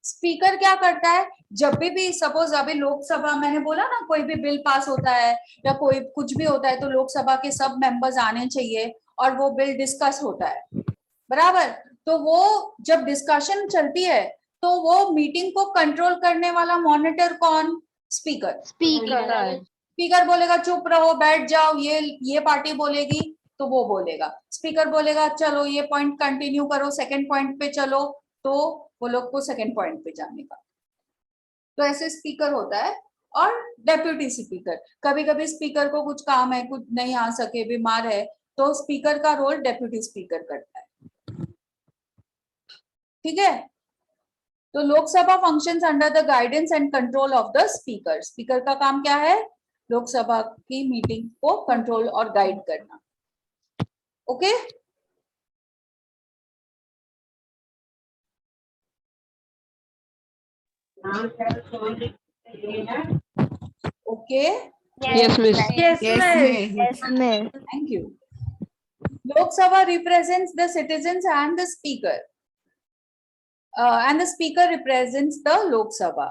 स्पीकर क्या करता है? जब भी सपोज अभी लोकसभा, मैंने बोला ना कोई भी बिल पास होता है या कोई कुछ भी होता है तो लोकसभा के सब मेंबर्स आने चाहिए और वो बिल डिस्कस होता है. बराबर. तो वो जब डिस्कशन चलती है तो वो मीटिंग को कंट्रोल करने वाला मॉनिटर कौन? स्पीकर. स्पीकर बोलेगा चुप रहो, बैठ जाओ, ये पार्टी बोलेगी तो वो बोलेगा. स्पीकर बोलेगा चलो ये पॉइंट कंटिन्यू करो, सेकंड पॉइंट पे चलो, तो वो लोग को सेकंड पॉइंट पे जाने का. तो ऐसे स्पीकर होता है. और डेप्यूटी स्पीकर, कभी कभी स्पीकर को कुछ काम है, कुछ नहीं आ सके, बीमार है, तो स्पीकर का रोल डेप्यूटी स्पीकर करता है. ठीक है. तो Lok Sabha functions under the guidance and control of the speaker. Speaker का काम क्या है? लोकसभा की मीटिंग को कंट्रोल और गाइड करना. Okay. Okay. Yes, miss. Yes, miss. Yes, miss. Thank you. Lok Sabha represents the citizens and the speaker. And the speaker represents the Lok Sabha.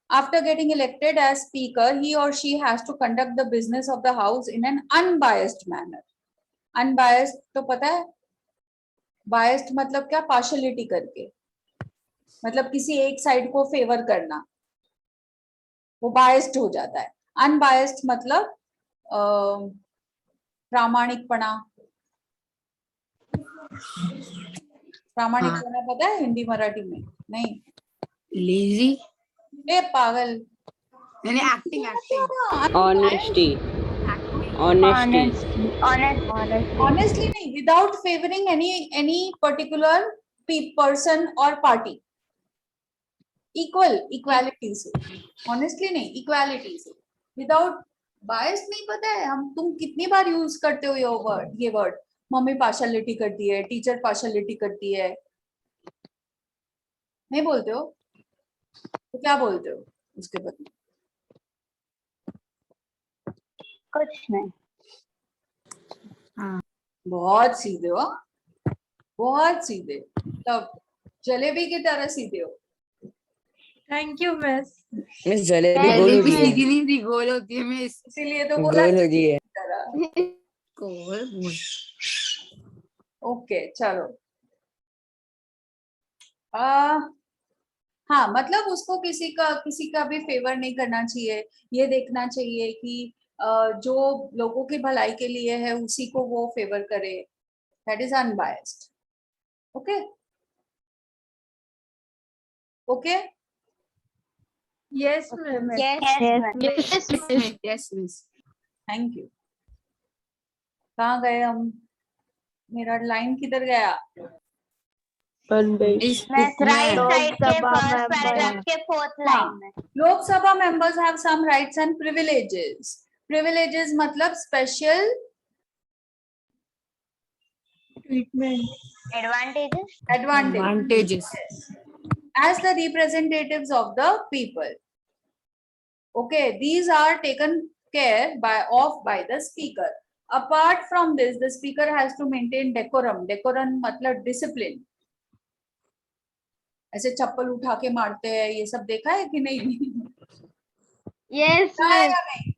After getting elected as speaker, he or she has to conduct the business of the house in an unbiased manner. Unbiased तो पता है? Biased मतलब क्या? Partiality करके. मतलब किसी एक side को फेवर करना, वो biased हो जाता है. Unbiased मतलब प्रामाणिकपना. प्रामाणिकपना पता है हिंदी मराठी में? नहीं. Lazy. ए पागल. यानी acting. Honesty. Honestly नहीं, without favoring any particular person or party. Equality से. Honestly नहीं, equality से. Without bias नहीं. पता है तुम कितनी बार यूज करते हो ये वर्ड? मम्मी पार्शलिटी करती है, टीचर पार्शलिटी करती है, नहीं बोलते हो? तो क्या बोलते हो उसके बदले? कुछ नहीं. हाँ। बहुत सीधे हो, बहुत सीधे, तब जलेबी की तरह सीधे हो। Thank you miss. Miss jalebi गोल जलेबी होती है, सीधी नहीं थी, गोल होती है मिस। इसीलिए तो बोला गोल होती है। तरह। गोल गोल। ओके चलो। हाँ, मतलब उसको किसी का भी फेवर नहीं करना चाहिए। ये देखना चाहिए कि जो लोगों की भलाई के लिए है उसी को वो फेवर करे। That is unbiased. Okay okay. Yes miss. Yes. Yes miss. Thank you. कहाँ गए हम? मेरा लाइन किधर गया? इस Miss, book right में side के लोकसभा first member. paragraph के fourth हाँ, line में. Lok Sabha members have some rights and privileges. Privileges मतलब special Advantages. advantage advantages. as the representatives of the people. Okay, these are taken care of by the speaker. Apart from this, the speaker has to maintain decorum. Decorum मतलब discipline. ऐसे चप्पल उठा के मारते हैं, ये सब देखा है कि नहीं? Yes, देखा है miss. या नहीं?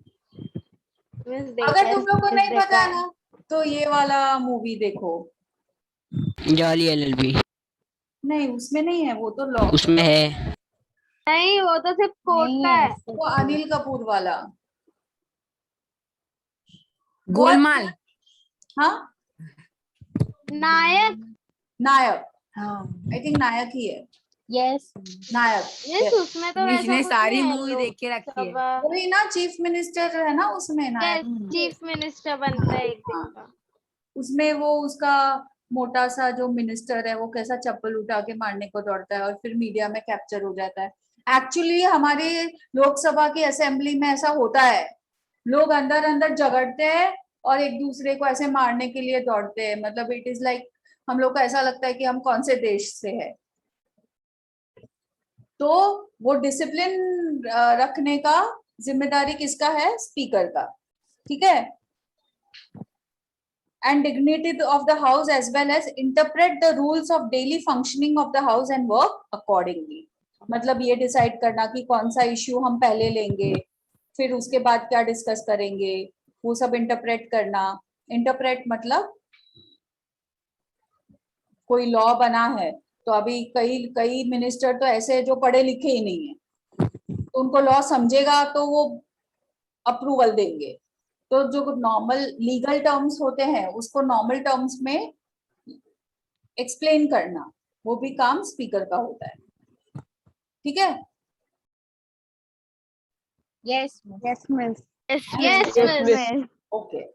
Miss, अगर देखा तुम लोग को है, नहीं देखा पता है है. ना, तो ये वाला मूवी देखो। जॉली एलएलबी नहीं, उसमें नहीं है, वो तो लॉ, उसमें है। नहीं, वो तो सिर्फ कोर्ट का है. वो अनिल कपूर वाला। गोलमाल। हाँ, नायक. नायक, हाँ। आई थिंक नायक ही है। Yes. नायक Yes, उसमें तो वैसा इसने कुछ सारी नहीं है. मूवी देख के रखी है। लोकसभा. वही ना, चीफ मिनिस्टर है ना उसमें नायक। Yes, चीफ मिनिस्टर बनता है एक दिन का. उसमें वो उसका मोटा सा जो मिनिस्टर है वो कैसा चप्पल उठा के मारने को दौड़ता है और फिर मीडिया में कैप्चर हो जाता है। एक्चुअली हमारे लोकसभा की असेंबली में ऐसा होता है, लोग अंदर अंदर झगड़ते हैं और एक दूसरे को ऐसे मारने के लिए दौड़ते हैं। मतलब इट इज लाइक हम लोग को ऐसा लगता है कि हम कौन से देश से है। तो वो डिसिप्लिन रखने का जिम्मेदारी किसका है? स्पीकर का। ठीक है। and dignity of the house as well as interpret the rules of daily functioning of the house and work accordingly. मतलब ये डिसाइड करना कि कौन सा इश्यू हम पहले लेंगे, फिर उसके बाद क्या डिस्कस करेंगे, वो सब इंटरप्रेट करना। इंटरप्रेट मतलब कोई लॉ बना है तो अभी कई मिनिस्टर तो ऐसे जो पढ़े लिखे ही नहीं है, तो उनको लॉ समझेगा तो वो अप्रूवल देंगे। तो जो नॉर्मल लीगल टर्म्स होते हैं उसको नॉर्मल टर्म्स में एक्सप्लेन करना, वो भी काम स्पीकर का होता है। ठीक है। Yes. Yes, miss. Yes, miss. Okay.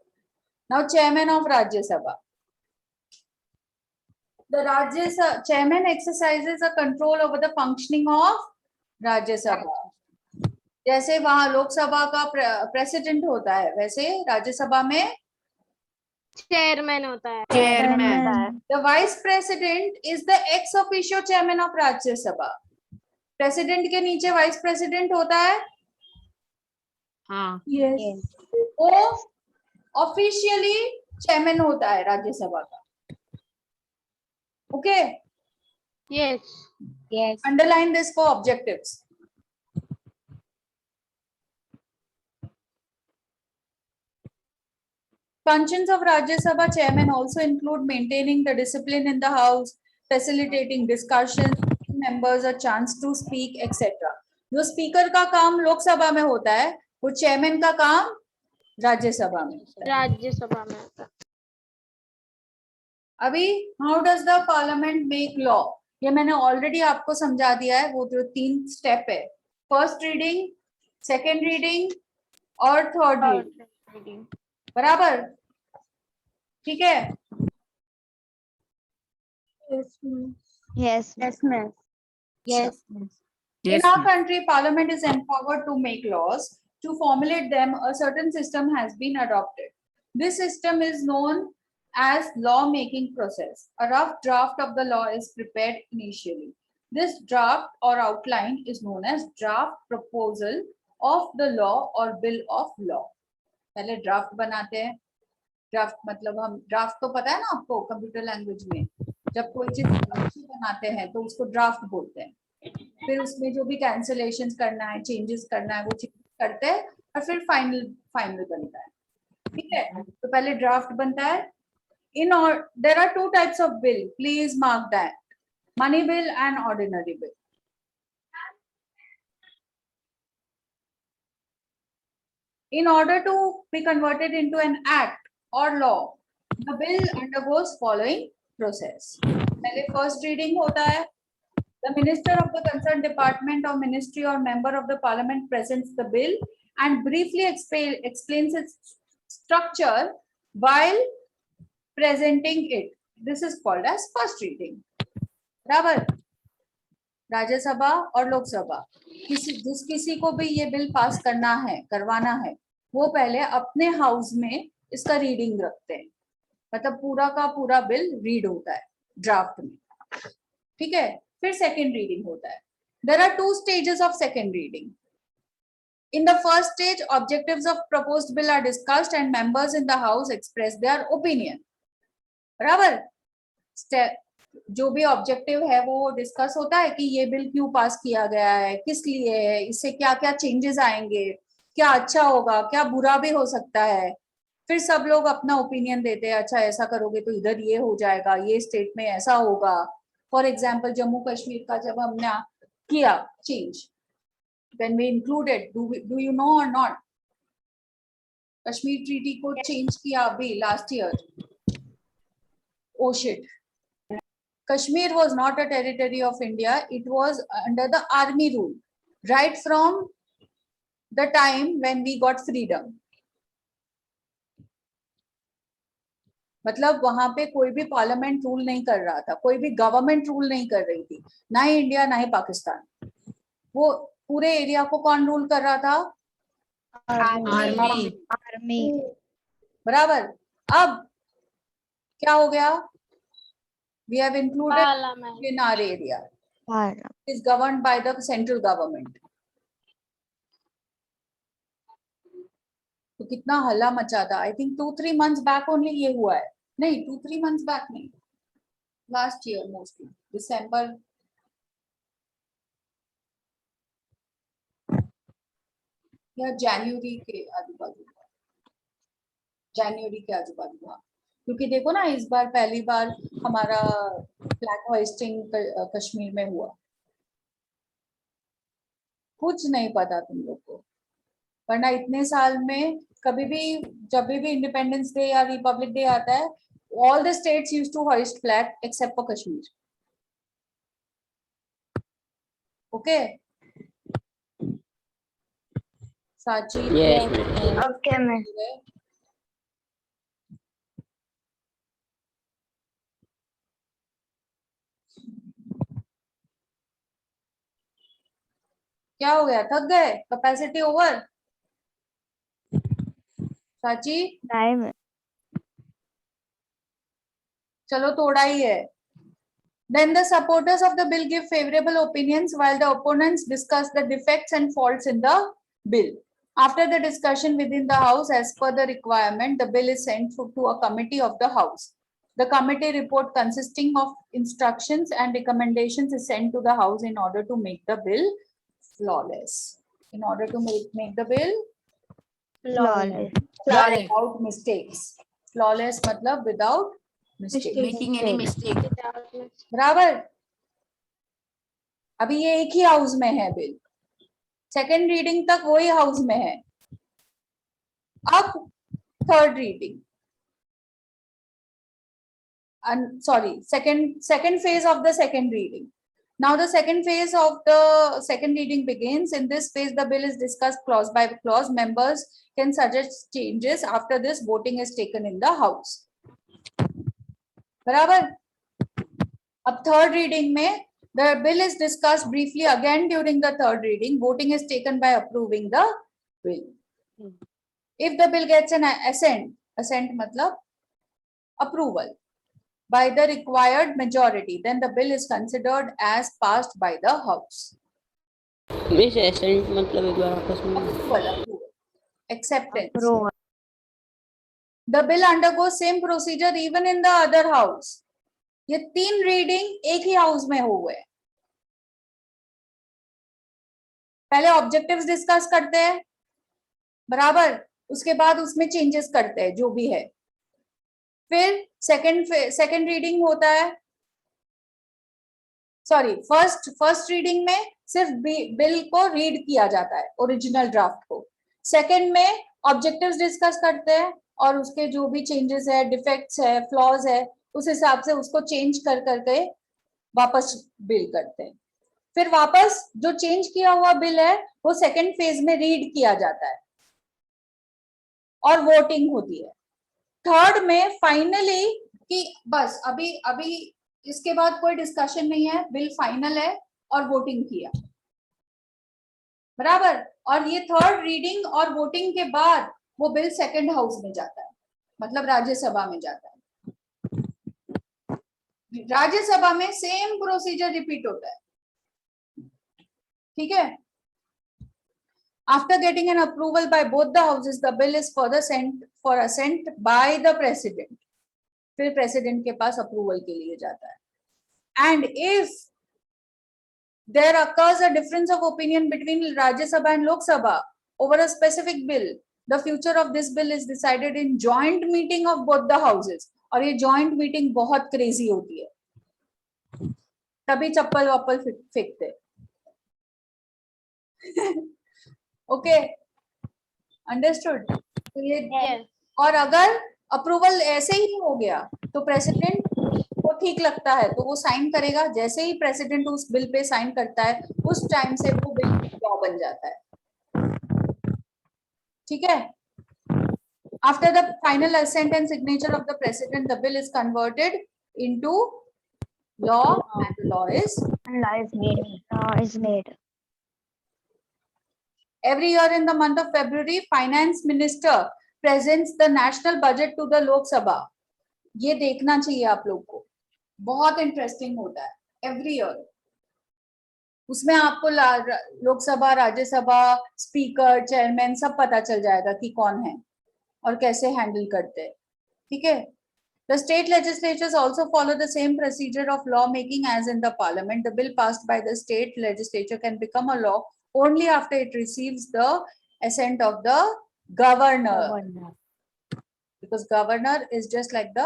Now chairman of Rajya Sabha. The chairman exercises a control over the functioning of Rajya Sabha. जैसे वहां लोकसभा का प्रेसिडेंट होता है, वैसे राज्यसभा में चेयरमैन होता है. Chairman. the vice president is the ex officio chairman of Rajya Sabha. President के नीचे वाइस प्रेसिडेंट होता है। हाँ। yes. वो ऑफिशियली चेयरमैन होता है राज्यसभा का। Okay. Yes. Yes. Underline this for objectives. Functions of Rajya Sabha chairman also include maintaining the discipline in the house, facilitating discussions, giving members a chance to speak, etc. जो speaker का काम लोकसभा में होता है, वो चेयरमैन का काम राज्यसभा में होता है। राज्यसभा में होता है. अभी how does the parliament make law, ये मैंने ऑलरेडी आपको समझा दिया है। वो जो 3 स्टेप है, फर्स्ट रीडिंग, सेकेंड रीडिंग और थर्ड रीडिंग, बराबर? ठीक है। Yes. Yes, miss. Yes, miss. In our country, Parliament is empowered to make laws. To formulate them, a certain system has been adopted. This system is known as law-making process. A rough draft of the law is prepared initially. This draft or outline is known as draft proposal of the law or bill of law. पहले draft बनाते हैं, draft मतलब हम draft तो पता है ना आपको कंप्यूटर लैंग्वेज में, जब कोई चीज बनाते हैं तो उसको ड्राफ्ट बोलते हैं। फिर उसमें जो भी कैंसलेशन करना है, चेंजेस करना है, वो चेंज करते हैं और फिर फाइनल बनता है। ठीक है, तो पहले ड्राफ्ट बनता है। there are two types of bill, please mark that: money bill and ordinary bill. In order to be converted into an act or law, the bill undergoes following process. पहले first reading होता है. The minister of the concerned department or ministry or member of the parliament presents the bill and briefly explains its structure while presenting it. This is called as first reading. बराबर? राज्यसभा और लोकसभा जिस किसी को भी ये bill pass करवाना है, वो पहले अपने हाउस में इसका रीडिंग रखते हैं, मतलब पूरा का पूरा बिल रीड होता है ड्राफ्ट में। ठीक है, फिर सेकेंड रीडिंग होता है। There are two stages of second reading. In the first stage, objectives of proposed bill are discussed and members in the house express their opinion. बराबर? जो भी ऑब्जेक्टिव है वो डिस्कस होता है कि ये बिल क्यों पास किया गया है, किस लिए है, इससे क्या क्या चेंजेस आएंगे, क्या अच्छा होगा, क्या बुरा भी हो सकता है। फिर सब लोग अपना ओपिनियन देते हैं, अच्छा ऐसा करोगे तो इधर ये हो जाएगा, ये स्टेट में ऐसा होगा। फॉर एग्जाम्पल जम्मू कश्मीर का जब हमने किया change, when we included, do you know or not, Kashmir treaty को चेंज किया अभी last year. Oh shit. Kashmir was not a territory of India. It was under the army rule right from the time when we got freedom. मतलब वहां पे कोई भी parliament rule नहीं कर रहा था, कोई भी गवर्नमेंट रूल नहीं कर रही थी, ना ही इंडिया ना ही पाकिस्तान। वो पूरे एरिया को कौन रूल कर रहा था? आर्मी। बराबर। अब क्या हो गया? We have included Parliament. in our area. It is governed by the central government. तो कितना हल्ला मचा था। I think 2-3 months back only ये हुआ है। नहीं, 2-3 months back नहीं, last year mostly, December या जनवरी के आजू बाजू, क्योंकि देखो ना इस बार पहली बार हमारा फ्लैग होइस्टिंग कश्मीर में हुआ। कुछ नहीं पता तुम लोग को, वरना इतने साल में कभी भी जब भी इंडिपेंडेंस डे या रिपब्लिक डे आता है, all the states used to hoist flag except for Kashmir. Okay. Sachi. Yes. Okay, ma'am. क्या हो गया? थक गए? Capacity over? साची? नहीं मैम। चलो थोड़ा ही है। Then the supporters of the bill give favorable opinions while the opponents discuss the defects and faults in the bill. After the discussion within the house, as per the requirement, the bill is sent to a committee of the house. The committee report consisting of instructions and recommendations is sent to the house in order to make the bill flawless. In order to make the bill Flawless. without mistakes. Flawless मतलब without mistakes. Making any mistake. बराबर। अभी ये एक ही house में है bill, second reading तक वही house में है। अब third reading, second phase of the second reading. Now the second phase of the second reading begins. In this phase, the bill is discussed clause by clause. Members can suggest changes. After this, voting is taken in the house. बराबर। अब third reading में the bill is discussed briefly again during the third reading. Voting is taken by approving the bill. If the bill gets an assent मतलब approval by the required majority, then the bill is considered as passed by the house. Miss assent मतलब एक बार आपस में Approval, acceptance. Approval. The bill undergoes same procedure even in the other house. ये 3 reading एक ही house में हुए। पहले objectives discuss करते हैं, बराबर, उसके बाद उसमें चेंजेस करते हैं जो भी है। फिर सेकंड रीडिंग होता है, सॉरी फर्स्ट रीडिंग में सिर्फ बिल को रीड किया जाता है, ओरिजिनल ड्राफ्ट को। सेकंड में ऑब्जेक्टिव्स डिस्कस करते हैं और उसके जो भी चेंजेस है, डिफेक्ट्स है, फ्लॉज है, उस हिसाब से उसको चेंज कर करके वापस बिल करते हैं। फिर वापस जो चेंज किया हुआ बिल है वो सेकंड फेज में रीड किया जाता है और वोटिंग होती है। थर्ड में फाइनली कि बस अभी इसके बाद कोई डिस्कशन नहीं है, बिल फाइनल है और वोटिंग किया, बराबर। और ये थर्ड रीडिंग और वोटिंग के बाद वो बिल सेकंड हाउस में जाता है, मतलब राज्यसभा में जाता है। राज्यसभा में सेम प्रोसीजर रिपीट होता है, ठीक है। After getting an approval by both the houses, the bill is further sent for assent by the president. फिर प्रेसिडेंट के पास अप्रूवल के लिए जाता है। And if there occurs a difference of opinion between Rajya Sabha and Lok Sabha over a specific bill, the future of this bill is decided in joint meeting of both the houses. और ये joint meeting बहुत crazy होती है, तभी चप्पल वप्पल फेंकते। Okay, understood. तो ये Yes. और अगर अप्रूवल ऐसे ही हो गया तो प्रेसिडेंट को ठीक लगता है तो वो साइन करेगा। जैसे ही प्रेसिडेंट उस बिल पे साइन करता है उस टाइम से वो बिल लॉ बन जाता है, ठीक है। After the final assent and signature of the president the bill is converted into law and law is made. Every year in the month of February, Finance Minister presents the national budget to the Lok Sabha. ये देखना चाहिए आप लोग को, बहुत interesting होता है every year. उसमें आपको लोकसभा, राज्यसभा, स्पीकर, चेयरमैन सब पता चल जाएगा कि कौन है और कैसे हैंडल करते हैं, ठीक है। The state legislatures also follow the same procedure of law making as in the parliament. The bill passed by the state legislature can become a law only after it receives the assent of the governor. Because governor is just like the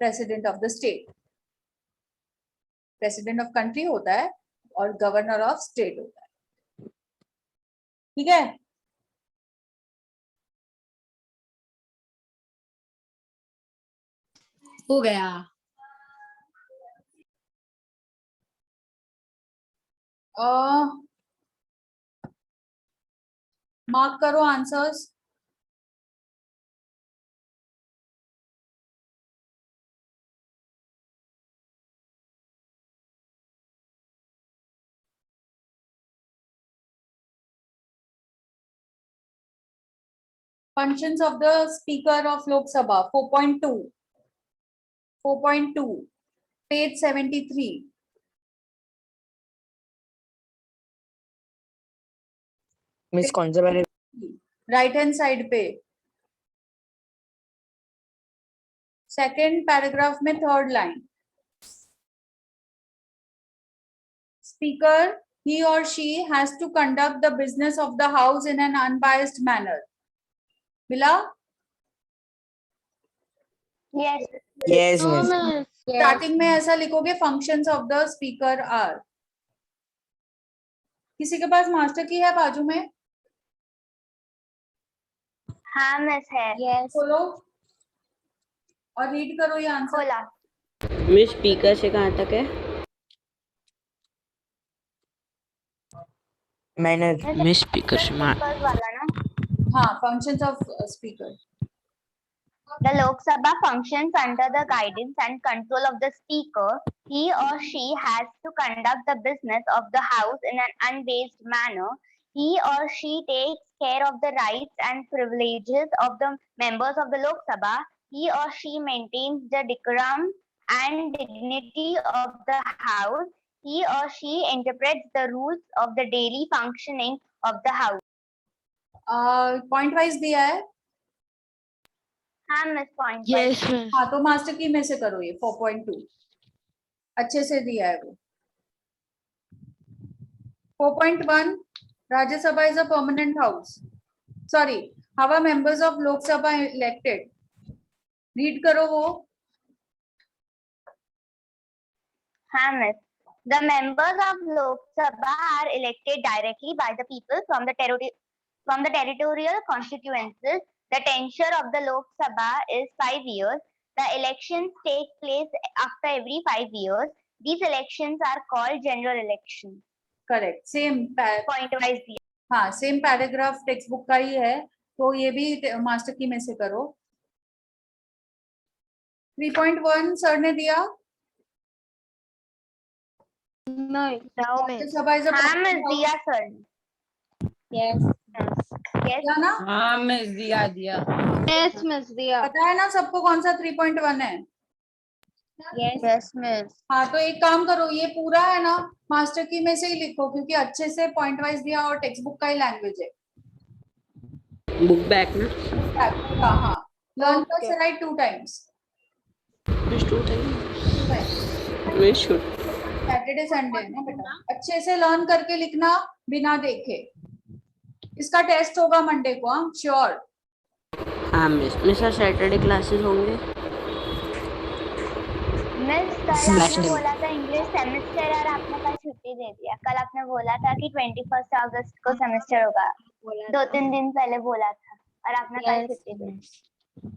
president of the state. President of country होता है और governor of state होता है, ठीक है। हो गया। Mark करो answers. Functions of the Speaker of Lok Sabha 4.2, 4.2, page 73. Miss कौन से वाले? राइट हैंड साइड पे सेकेंड पैराग्राफ में third line. Speaker he or she has to conduct the business of the house in an unbiased manner. मिला? Yes. Yes No, miss. miss. Starting में ऐसा लिखोगे functions of the speaker are. किसी के पास master की है बाजू में? हाँ मिस है। Yes. खोलो और रीड करो ये आंसर। खोला। मिस स्पीकर से कहाँ तक है? मैंने मिस स्पीकर से Speakers वाला ना। हाँ, functions of speaker. The Lok Sabha functions under the guidance and control of the Speaker. He or she has to conduct the business of the House in an unbiased manner. He or she takes care of the rights and privileges of the members of the Lok Sabha. He or she maintains the decorum and dignity of the House. He or she interprets the rules of the daily functioning of the House. Point wise दिया है। हाँ miss point Yes, miss. हाँ तो master की में से करो ये 4.2 अच्छे से दिया है वो। 4.1 Rajya Sabha is a permanent house, sorry how are members of Lok Sabha elected, read करो वो। हाँ miss The members of Lok Sabha are elected directly by the people from the territorial constituencies. The tenure of the Lok Sabha is 5 years. The elections take place after every 5 years. These elections are called general elections. Correct, same Point wise दिया। हाँ same paragraph text book का ही है, तो ये भी master की में से करो। 3.1 सर ने दिया। नहीं, No, miss. राज्यसभा इज अ हाँ मिस दिया सर। yes, Yes. ना, हाँ मिस दिया दिया। yes miss दिया। पता है ना सबको कौन सा 3.1 है? Yes miss. हाँ तो एक काम करो, ये पूरा है ना मास्टर की में से ही लिखो, क्योंकि अच्छे से पॉइंट वाइज दिया और टेक्स्ट बुक का ही लैंग्वेज है। बुक बैक ना हाँ learn plus right 2 times। Saturday Sunday है ना बेटा, अच्छे से लर्न करके लिखना बिना देखे। इसका टेस्ट होगा मंडे को, हाँ श्योर। हाँ मिस सर सैटरडे क्लासेस होंगे। मिस कल Next आपने time. बोला था इंग्लिश सेमेस्टर और आपने कल छुट्टी दे दिया। कल आपने बोला था कि 21 अगस्त को सेमेस्टर होगा, 2-3 दिन पहले बोला था और आपने कल छुट्टी दे दी।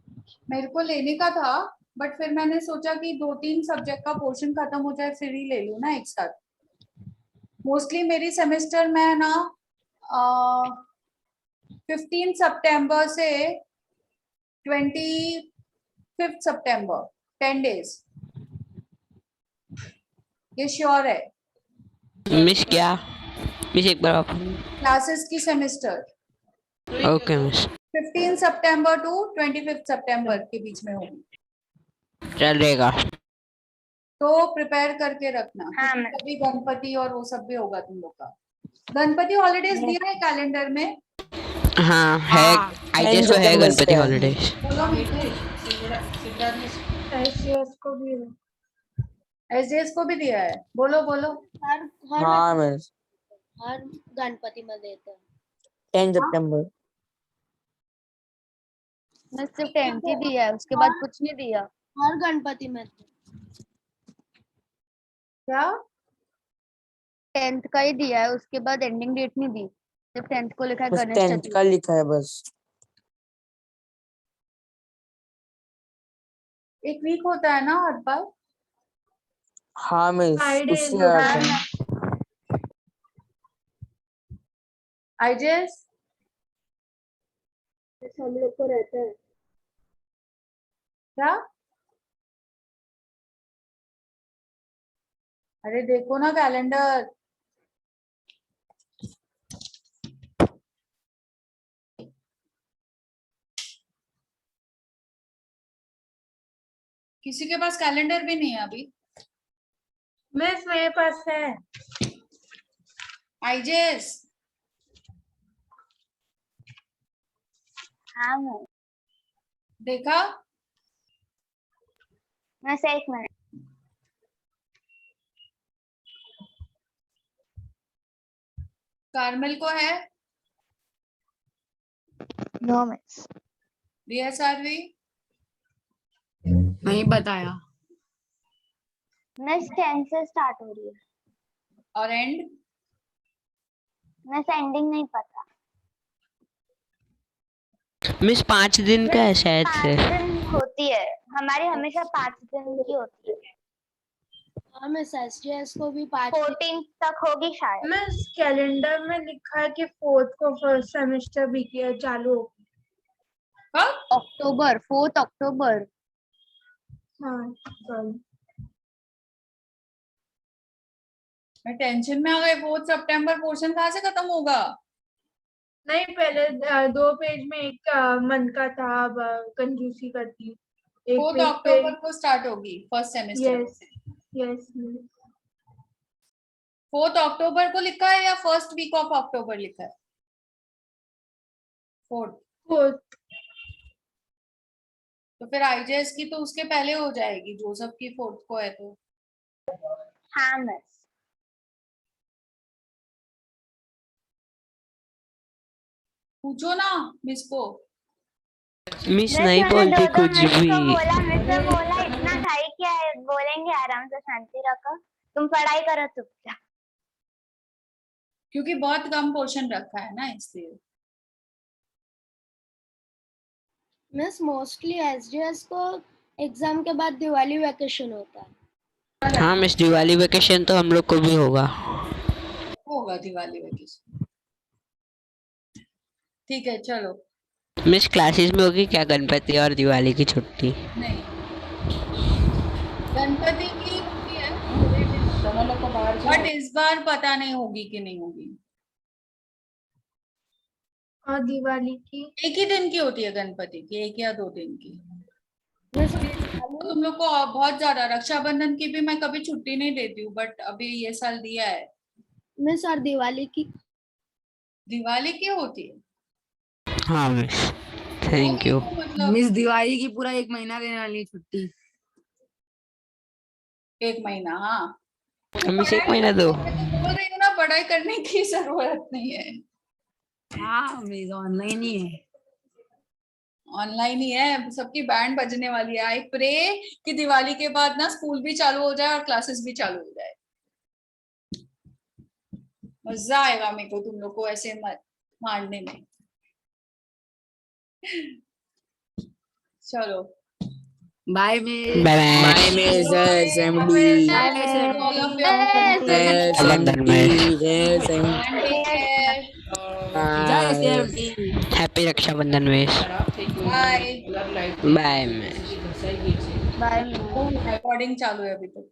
मेरे को लेने का था, बट फिर मैंने सोचा कि 2-3 सब्जेक्ट का पोर्शन खत्म हो जाए फिर ही ले लूँ ना एक साथ। मोस्टली मेरी सेमेस्टर में ना 15 सितंबर से 25 सितंबर 10 days, ये श्योर है। मिस क्या मिस एक बार आप। क्लासेस की सेमेस्टर ओके मिस 15 सितंबर टू 25 सितंबर के बीच में होगी, चलेगा। तो प्रिपेयर करके रखना। हाँ, क्योंकि अभी गणपति और वो सब भी होगा तुम लोग का। गणपति हॉलीडेज दिया है कैलेंडर में? हाँ है, आईटीएस को है गणपति हॉलीडेज। बोलो SGS को भी एसडीएस को भी दिया है, बोलो बोलो। हाँ मिस हर गणपति में देते हैं। 10 सितंबर। मैं सिर्फ 10th ही दिया है, उसके बाद कुछ नहीं दिया। हर गणपति में क्या 10th का ही दिया है, उसके बाद एंडिंग डेट नहीं दी, सिर्फ 10th को लिखा है बस गणेश 10th चतुर्थी। का लिखा है बस। एक वीक होता है ना हर बार? हाँ मिस Friday उससे is ज्यादा हाँ, था। आईजेएस हम लोग को रहता है। क्या? अरे देखो ना कैलेंडर। किसी के पास कैलेंडर भी नहीं है अभी? मिस मेरे पास है। आईजेएस हाँ मैं देखा? से 1 मिनट। कार्मेल को है? No, miss. डीएसआरवी नहीं बताया। मिस 10 से स्टार्ट हो रही है। और एंड? मिस एंडिंग नहीं पता। मिस 5 दिन का है शायद 5 से। दिन होती है हमारी, हमेशा 5 दिन की होती है। हाँ मिस एसजीएस को भी 5 14 तक होगी शायद। मिस कैलेंडर में लिखा है कि 4th को फर्स्ट सेमेस्टर भी किया चालू हो। कब? अक्टूबर, 4 अक्टूबर। हाँ sorry। मैं टेंशन में आ गई, 4 सितंबर पोर्शन कहाँ से खत्म होगा? नहीं पहले 2 पेज में एक मंथ का था, अब कंजूसी करती। 4 अक्टूबर को स्टार्ट होगी first semester. Yes yes miss. 4 अक्टूबर को लिखा है या फर्स्ट वीक ऑफ अक्टूबर लिखा है? 4। 4th तो फिर IJS की तो उसके पहले हो जाएगी, जोसेफ की 4th को है तो। हाँ मिस। पूछो ना मिस को। मिस नहीं बोलती कुछ भी। मिस ने बोला इतना ढाई क्या है, बोलेंगे आराम से, शांति रखो, तुम पढ़ाई करो चुपचाप। क्योंकि बहुत कम पोर्शन रखा है ना इसलिए। मिस मोस्टली एसडीएस को एग्जाम के बाद दिवाली वैकेशन होता है। हाँ मिस, दिवाली वेकेशन तो हम लोग को भी होगा। होगा दिवाली वैकेशन। ठीक है चलो। मिस क्लासेस में होगी क्या गणपति और दिवाली की छुट्टी? नहीं, गणपति की होती है पूरे दिन दोनों लोग को बाहर, बट इस बार पता नहीं होगी कि नहीं होगी। और दिवाली की एक ही दिन की होती है गणपति की, 1 या 2 दिन की। तुम लोग को बहुत ज्यादा, रक्षाबंधन की भी मैं कभी छुट्टी नहीं देती हूँ, बट अभी ये साल दिया है। मिस और दिवाली की होती है। हाँ मिस, थैंक यू। मतलब मिस दिवाली की पूरा 1 महीना देने वाली है छुट्टी। 1 महीना, हाँ मिस 1 महीना दो। बोल रही हूँ ना, पढ़ाई करने की जरूरत नहीं है। हाँ मिस ऑनलाइन ही है। ऑनलाइन ही है, सबकी बैंड बजने वाली है। आई प्रे कि दिवाली के बाद ना स्कूल भी चालू हो जाए और क्लासेस भी चालू हो जाए। मजा आएगा मेरे को तुम लोग को ऐसे मारने में। चलो bye miss. Bye Bye, Miss SMD. जय सेवटी। Happy Raksha Bandhan miss. Bye. Bye miss. Bye. Recording चालू है अभी तक।